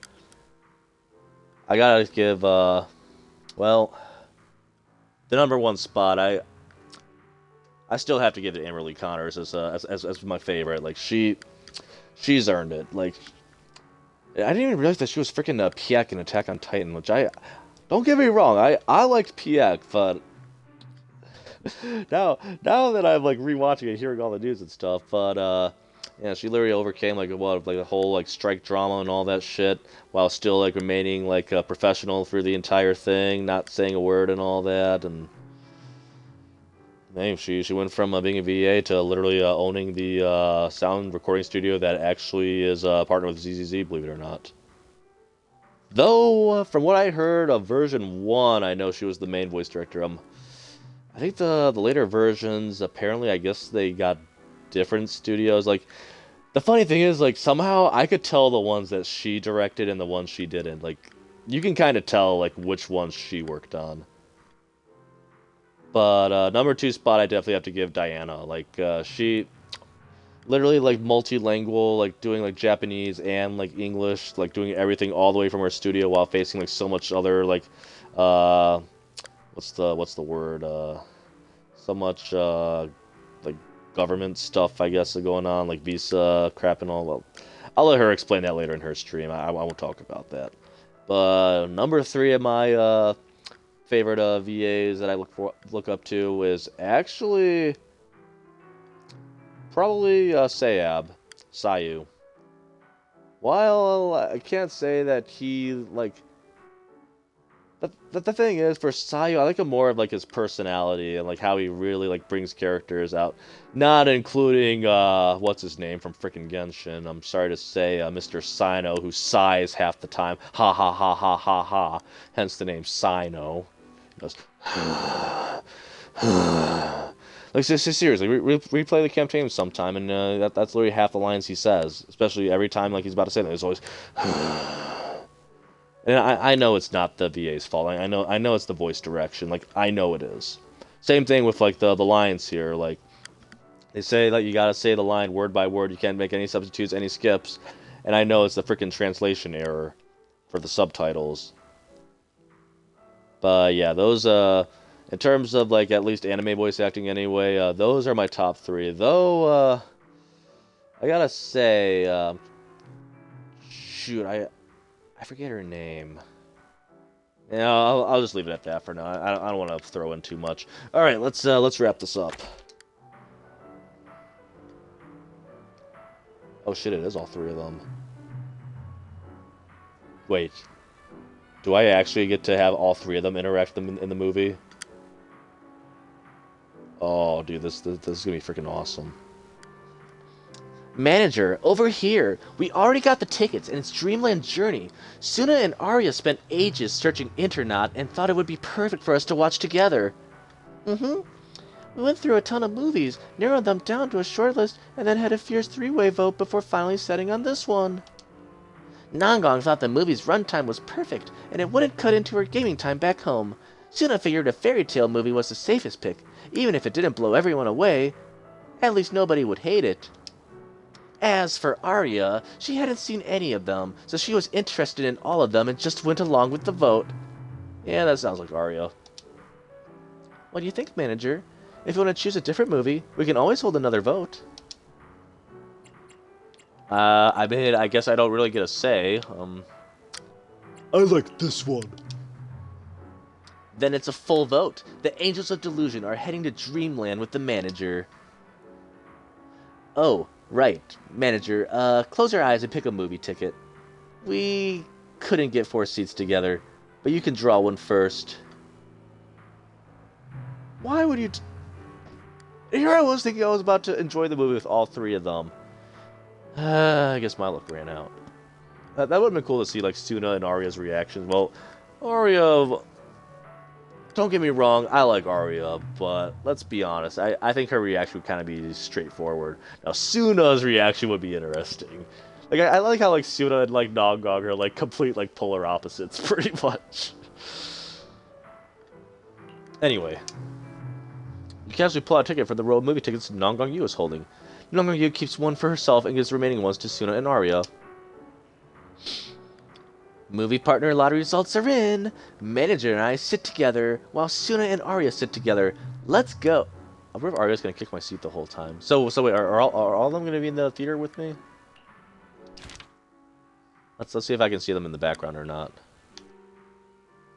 I gotta give, well, the number one spot, I still have to give it Amberly Connors as my favorite. Like, she's earned it. Like, I didn't even realize that she was freaking Piek in Attack on Titan, which don't get me wrong, I liked Piek, but now that I'm like rewatching and hearing all the news and stuff, but yeah, she literally overcame like the whole like strike drama and all that shit, while still like remaining like a professional through the entire thing, not saying a word and all that, and she went from being a VA to literally owning the sound recording studio that actually is partnered with ZZZ, believe it or not. Though, from what I heard of version 1, I know she was the main voice director. I think the later versions, apparently, I guess they got different studios. Like, the funny thing is, like, somehow I could tell the ones that she directed and the ones she didn't. Like, you can kind of tell, like, which ones she worked on. But, number 2 spot, I definitely have to give Diana. Like, she... literally, like, multilingual, like, doing, like, Japanese and, like, English, like, doing everything all the way from her studio while facing, like, so much other, like, what's the word, so much, like, government stuff, I guess, going on, like, visa crap and all. Well, I'll let her explain that later in her stream. I won't talk about that. But number 3 of my, favorite, VAs that I look up to is actually... probably Sayu. While I can't say that he, like... The thing is, for Sayu, I like him more of, like, his personality and, like, how he really, like, brings characters out. Not including, what's his name from frickin' Genshin. I'm sorry to say, Mr. Sino, who sighs half the time. Ha ha ha ha ha ha. Hence the name Sino. He goes... Like, seriously, replay the campaign sometime, and that's literally half the lines he says. Especially every time, like, he's about to say that, there's always... And I know it's not the VA's fault. I know it's the voice direction. Like, I know it is. Same thing with, like, the lines here. Like, they say that you gotta say the line word by word. You can't make any substitutes, any skips. And I know it's the freaking translation error for the subtitles. But, yeah, those, in terms of, like, at least anime voice acting anyway, those are my top 3. Though, I gotta say, shoot, I forget her name. Yeah, I'll just leave it at that for now. I don't want to throw in too much. All right, let's wrap this up. Oh shit, it is all 3 of them. Wait, do I actually get to have all 3 of them interact in the movie? Oh, dude, this is gonna be freaking awesome. Manager, over here. We already got the tickets, and it's Dreamland Journey. Suna and Arya spent ages searching Internaut and thought it would be perfect for us to watch together. We went through a ton of movies, narrowed them down to a short list, and then had a fierce 3-way vote before finally setting on this one. Nangong thought the movie's runtime was perfect, and it wouldn't cut into her gaming time back home. Suna figured a fairy tale movie was the safest pick, even if it didn't blow everyone away. At least nobody would hate it. As for Arya, she hadn't seen any of them, so she was interested in all of them and just went along with the vote. Yeah, that sounds like Arya. What do you think, Manager? If you want to choose a different movie, we can always hold another vote. I mean, I guess I don't really get a say. I like this one. Then it's a full vote. The Angels of Delusion are heading to Dreamland with the Manager. Oh, right. Manager, close your eyes and pick a movie ticket. We couldn't get 4 seats together, but you can draw one first. Why would you... Here I was thinking I was about to enjoy the movie with all 3 of them. I guess my luck ran out. That would have been cool to see, like, Suna and Arya's reactions. Well, Arya... Don't get me wrong, I like Arya, but let's be honest, I think her reaction would kind of be straightforward. Now, Suna's reaction would be interesting. Like, I like how, like, Suna and, like, Nangong are, like, complete, like, polar opposites, pretty much. Anyway. You can actually pull out a ticket for the row of movie tickets Nangong Yu is holding. Nangong Yu keeps one for herself and gives the remaining ones to Suna and Arya. Movie partner lottery results are in. Manager and I sit together while Suna and Arya sit together. Let's go. I wonder if Arya's gonna kick my seat the whole time. So wait, are all of them gonna be in the theater with me? Let's see if I can see them in the background or not.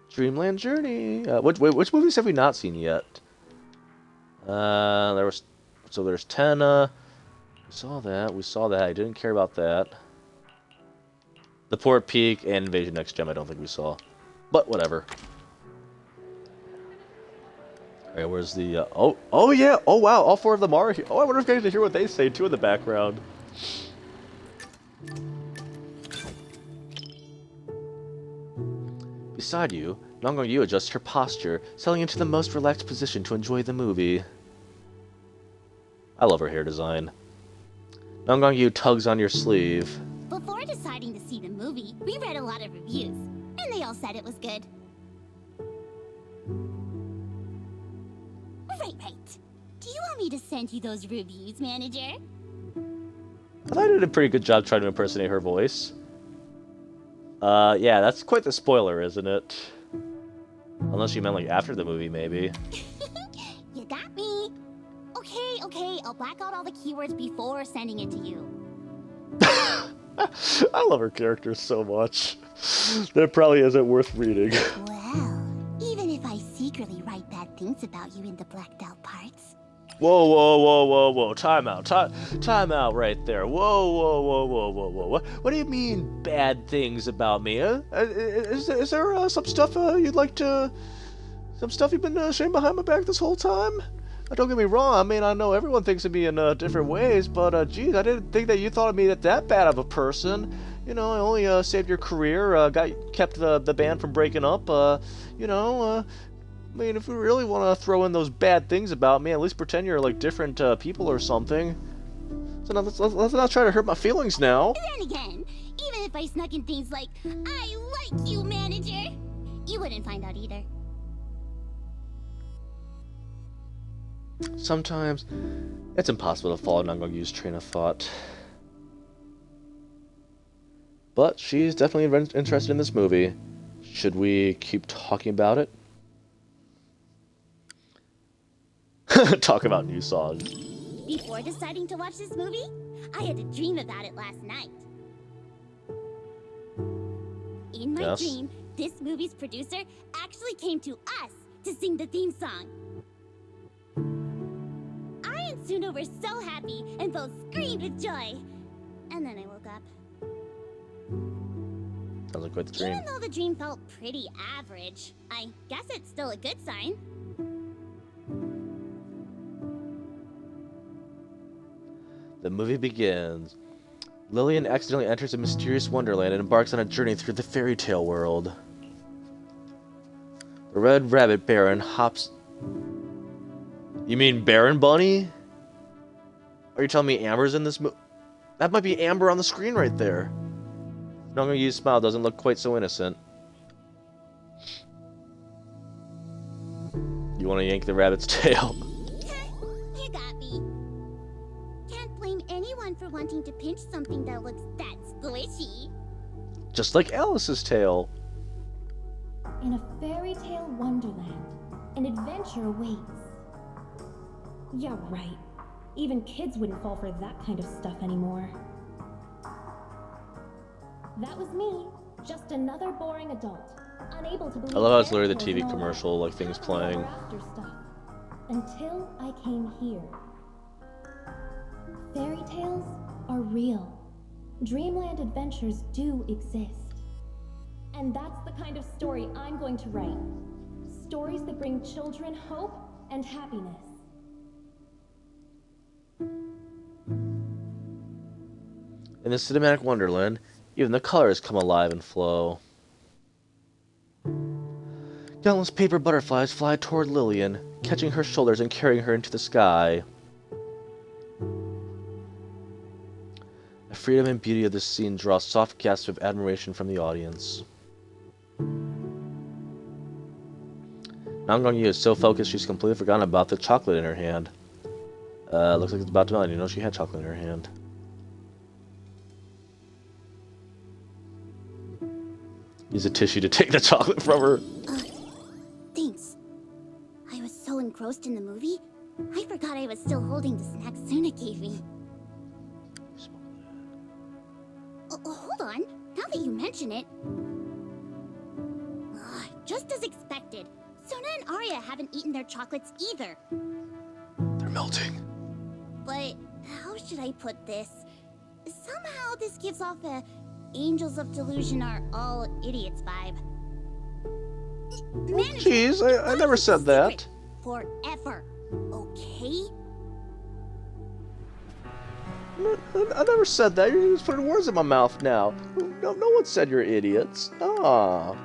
Dreamland Journey. Which movies have we not seen yet? There's Tenna. We saw that. I didn't care about that. The Port Peak and Invasion Next Gem I don't think we saw. But whatever. Alright, where's the... Oh yeah! Oh wow, all 4 of them are here. Oh, I wonder if I get to hear what they say too in the background. beside you, Nongong Yu adjusts her posture, settling into the most relaxed position to enjoy the movie. I love her hair design. Nongong Yu tugs on your sleeve. Before deciding to see the movie, we read a lot of reviews, and they all said it was good. Right. Do you want me to send you those reviews, manager? I thought I did a pretty good job trying to impersonate her voice. Yeah, that's quite the spoiler, isn't it? Unless you meant like after the movie, maybe. You got me. Okay, I'll black out all the keywords before sending it to you. I love her characters so much. That probably isn't worth reading. Well, even if I secretly write bad things about you in the blacked out parts. Whoa. Time out right there. Whoa. What do you mean bad things about me? Huh? Is there some stuff you'd like to... Some stuff you've been saying behind my back this whole time? Don't get me wrong, I mean, I know everyone thinks of me in different ways, but geez, I didn't think that you thought of me that bad of a person. You know, I only saved your career, kept the band from breaking up, you know, I mean, if we really want to throw in those bad things about me, at least pretend you're like different people or something. So now let's not try to hurt my feelings now. Then again, even if I snuck in things like, I like you, manager, you wouldn't find out either. Sometimes, it's impossible to follow Nongong Yu's train of thought. But she's definitely interested in this movie. Should we keep talking about it? Talk about new songs. Before deciding to watch this movie, I had a dream about it last night. In my dream, this movie's producer actually came to us to sing the theme song. I and Suno were so happy and both screamed with joy. And then I woke up. Sounds like quite the dream. Even though the dream felt pretty average, I guess it's still a good sign. The movie begins. Lillian accidentally enters a mysterious wonderland and embarks on a journey through the fairy tale world. The Red Rabbit Baron hops... You mean Baron Bunny? Are you telling me Amber's in this movie? That might be Amber on the screen right there. Nongong Yu's smile doesn't look quite so innocent. You want to yank the rabbit's tail? You got me. Can't blame anyone for wanting to pinch something that looks that squishy. Just like Alice's tail. In a fairy tale wonderland, an adventure awaits. Yeah, right. Even kids wouldn't fall for that kind of stuff anymore. That was me, just another boring adult, unable to believe. I love how it's literally the TV commercial, like things playing. After stuff, until I came here. Fairy tales are real. Dreamland adventures do exist. And that's the kind of story I'm going to write. Stories that bring children hope and happiness. In the cinematic wonderland, even the colors come alive and flow. Countless paper butterflies fly toward Lillian, catching her shoulders and carrying her into the sky. The freedom and beauty of this scene draws soft gasps of admiration from the audience. Nongong Yu is so focused she's completely forgotten about the chocolate in her hand. Looks like it's about to melt. You know she had chocolate in her hand. Use a tissue to take the chocolate from her. Thanks. I was so engrossed in the movie, I forgot I was still holding the snack Suna gave me. Hold on. Now that you mention it... just as expected. Suna and Arya haven't eaten their chocolates either. They're melting. But how should I put this? Somehow this gives off a Angels of Delusion are all idiots vibe. Jeez, I never said that. Forever, okay? I never said that. You're just putting words in my mouth now. No one said you're idiots. Ah.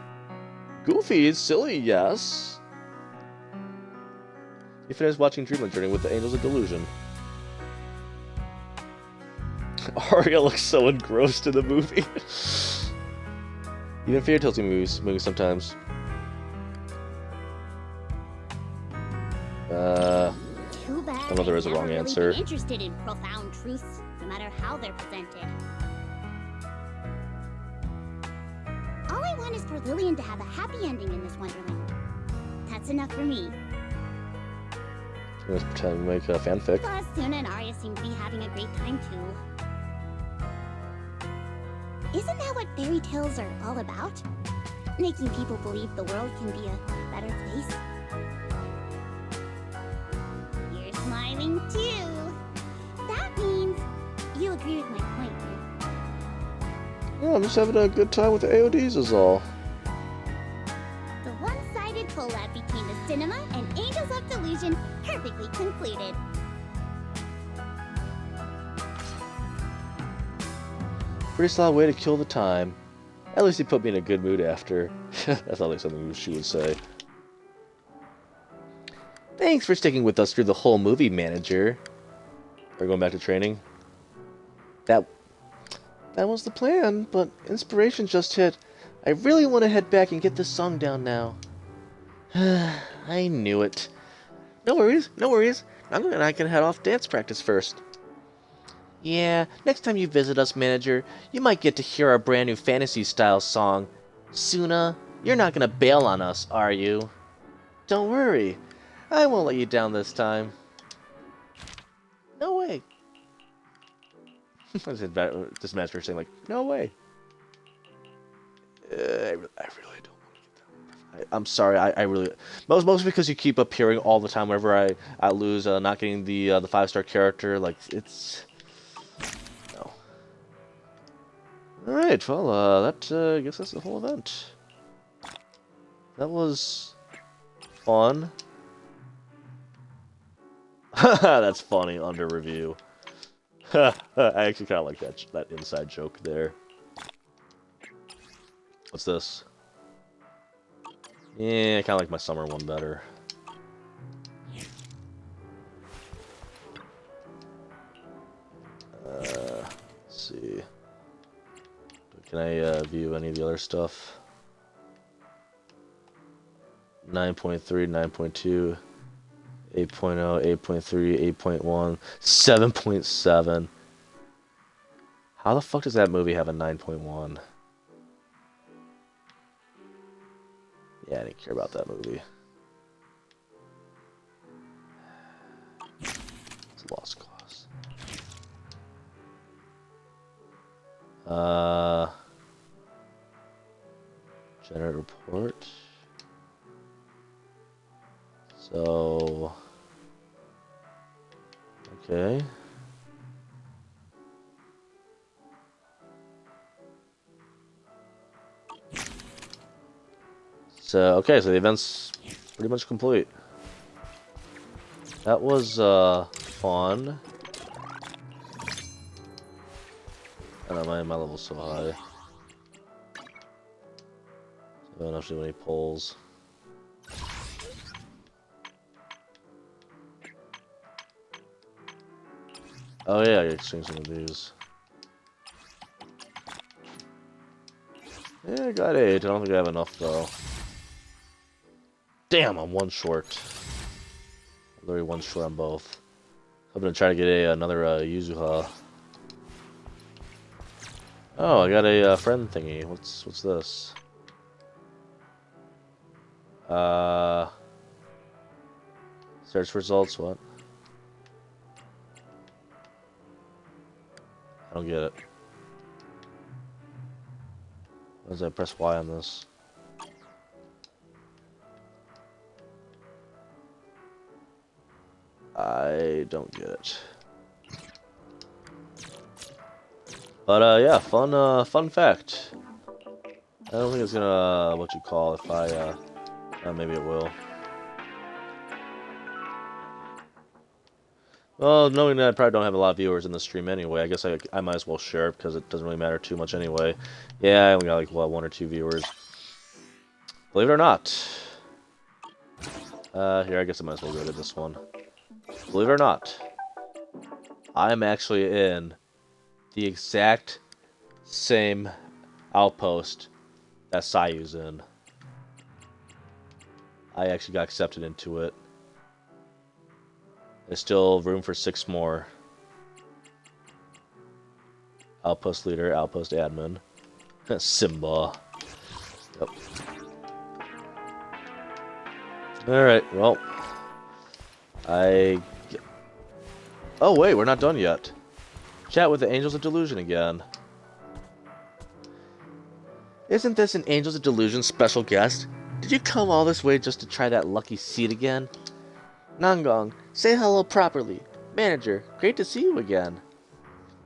Goofy is silly, yes. You finished watching Dreamland Journey with the Angels of Delusion. Arya looks so engrossed in the movie. Even fairy tales movies sometimes. Too bad. I know there is a wrong I've never answer. Really been interested in profound truths, no matter how they're presented. All I want is for Lillian to have a happy ending in this Wonderland. That's enough for me. Let's pretend to make a fanfic. Plus, Suna and Arya seem to be having a great time too. Isn't that what fairy tales are all about? Making people believe the world can be a better place. You're smiling too. That means you agree with my point, right? Yeah, I'm just having a good time with the AODs is all. The one-sided collab between the cinema and Angels of Delusion perfectly concluded. Pretty solid way to kill the time. At least he put me in a good mood after. That's not like something she would say. Thanks for sticking with us through the whole movie, manager. Are we going back to training? That was the plan, but inspiration just hit. I really want to head back and get this song down now. I knew it. No worries, no worries. I can head off dance practice first. Yeah, next time you visit us, manager, you might get to hear our brand new fantasy-style song. Suna, you're not gonna bail on us, are you? Don't worry, I won't let you down this time. No way. This manager saying like, no way. I really don't want to get that. I'm sorry. I really most because you keep appearing all the time whenever I lose, not getting the 5-star character. Like it's no. All right. Well, I guess that's the whole event. That was fun. That's funny. Under review. I actually kind of like that inside joke there. What's this? Yeah, I kind of like my summer one better. Let's see. Can I view any of the other stuff? 9.3, 9.2, 8.0, 8.3, 8.1, 7.7. How the fuck does that movie have a 9.1? Yeah, I didn't care about that movie. It's a lost cause. Generate report. So, okay. So, okay, so the event's pretty much complete. That was, fun. I don't know, my level's so high. So I don't actually have any polls. Oh yeah, I exchanged some of these. Yeah, I got 8. I don't think I have enough though. Damn, I'm one short. Literally one short on both. I'm gonna try to get another Yuzuha. Oh, I got a friend thingy. What's this? Search results. What? I don't get it. Why does I press Y on this? I don't get it. But yeah, fun fact. I don't think it's gonna what you call if I maybe it will. Well, knowing that I probably don't have a lot of viewers in the stream anyway, I guess I might as well share it because it doesn't really matter too much anyway. Yeah, I only got like what, 1 or 2 viewers. Believe it or not. Here, I guess I might as well go to this one. Believe it or not, I'm actually in the exact same outpost that Sayu's in. I actually got accepted into it. There's still room for 6 more. Outpost leader, outpost admin. Simba. Yep. Alright, well. Oh wait, we're not done yet. Chat with the Angels of Delusion again. Isn't this an Angels of Delusion special guest? Did you come all this way just to try that lucky seat again? Nangong, say hello properly. Manager, great to see you again.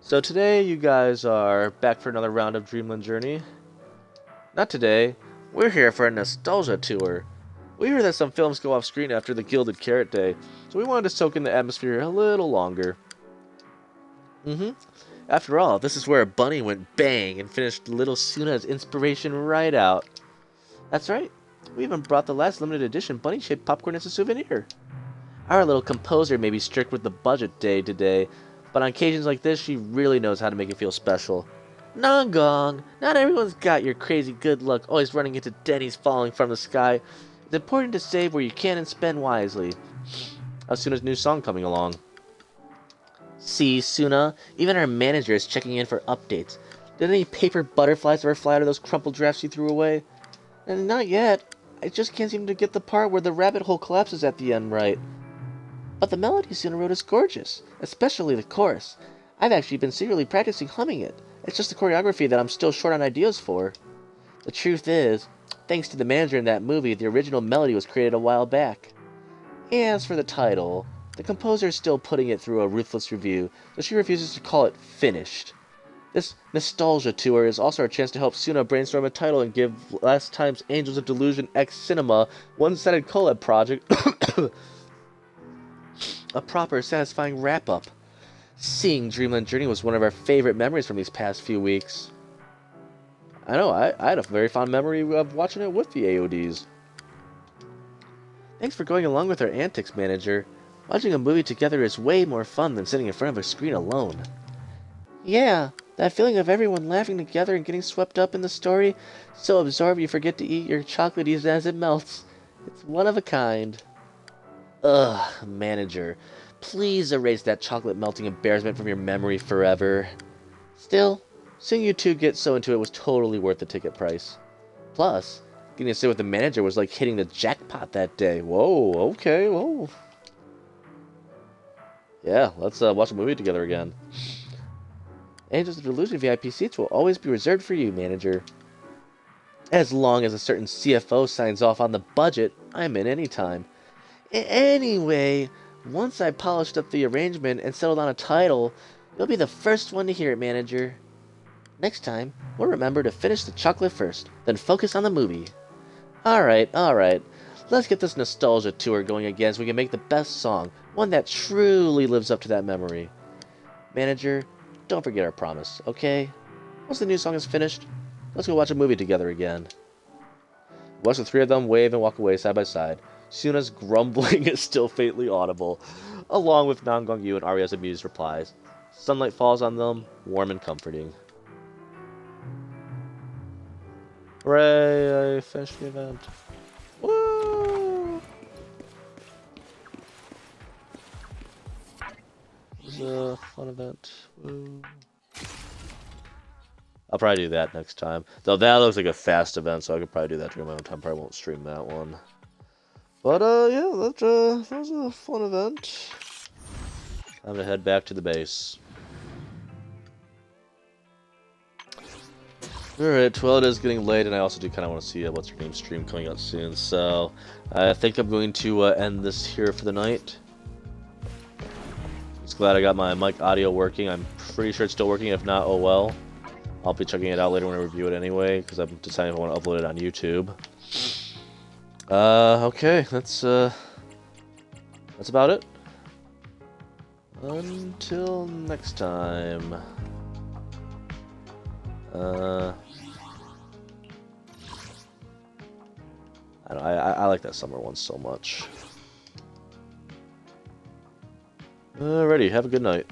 So today you guys are back for another round of Dreamland Journey. Not today. We're here for a nostalgia tour. We hear that some films go off screen after the Gilded Carrot Day, so we wanted to soak in the atmosphere a little longer. After all, this is where a bunny went bang and finished little Suna's inspiration right out. That's right. We even brought the last limited edition bunny-shaped popcorn as a souvenir. Our little composer may be strict with the budget day today, but on occasions like this, she really knows how to make it feel special. Nangong, not everyone's got your crazy good luck always running into Denny's falling from the sky. It's important to save where you can and spend wisely. How's Suna's new song coming along? See, Suna, even our manager is checking in for updates. Did any paper butterflies ever fly out of those crumpled drafts you threw away? And not yet. I just can't seem to get the part where the rabbit hole collapses at the end right. But the melody Suna wrote is gorgeous, especially the chorus. I've actually been secretly practicing humming it. It's just the choreography that I'm still short on ideas for. The truth is, thanks to the manager in that movie, the original melody was created a while back. As for the title, the composer is still putting it through a ruthless review, so she refuses to call it finished. This nostalgia tour is also a chance to help Suna brainstorm a title and give last time's Angels of Delusion X Cinema one-sided collab project a proper, satisfying wrap-up. Seeing Dreamland Journey was one of our favorite memories from these past few weeks. I know, I had a very fond memory of watching it with the AODs. Thanks for going along with our antics, Manager. Watching a movie together is way more fun than sitting in front of a screen alone. Yeah, that feeling of everyone laughing together and getting swept up in the story, so absorbed you forget to eat your chocolaties as it melts. It's one of a kind. Ugh, Manager. Please erase that chocolate melting embarrassment from your memory forever. Still, seeing you two get so into it was totally worth the ticket price. Plus, getting to sit with the manager was like hitting the jackpot that day. Whoa, okay, whoa. Yeah, let's watch a movie together again. Angels of Delusion VIP seats will always be reserved for you, Manager. As long as a certain CFO signs off on the budget, I'm in anytime. Anyway, once I polished up the arrangement and settled on a title, you'll be the first one to hear it, Manager. Next time, we'll remember to finish the chocolate first, then focus on the movie. Alright. Let's get this nostalgia tour going again so we can make the best song, one that truly lives up to that memory. Manager, don't forget our promise, okay? Once the new song is finished, let's go watch a movie together again. Watch the three of them wave and walk away side by side. Suna's grumbling is still faintly audible, along with Nangong Yu and Arya's amused replies. Sunlight falls on them, warm and comforting. Hooray, I finished the event. Woo! It was a fun event. Woo. I'll probably do that next time. Though that looks like a fast event, so I could probably do that during my own time. Probably won't stream that one. But yeah, that was a fun event. Time to head back to the base. Alright, well, it is getting late, and I also do kind of want to see what's her name stream coming out soon, so I think I'm going to end this here for the night. Just glad I got my mic audio working. I'm pretty sure it's still working. If not, oh well. I'll be checking it out later when I review it anyway, because I'm deciding if I want to upload it on YouTube. Okay, that's about it. Until next time. I like that summer one so much. Alrighty, have a good night.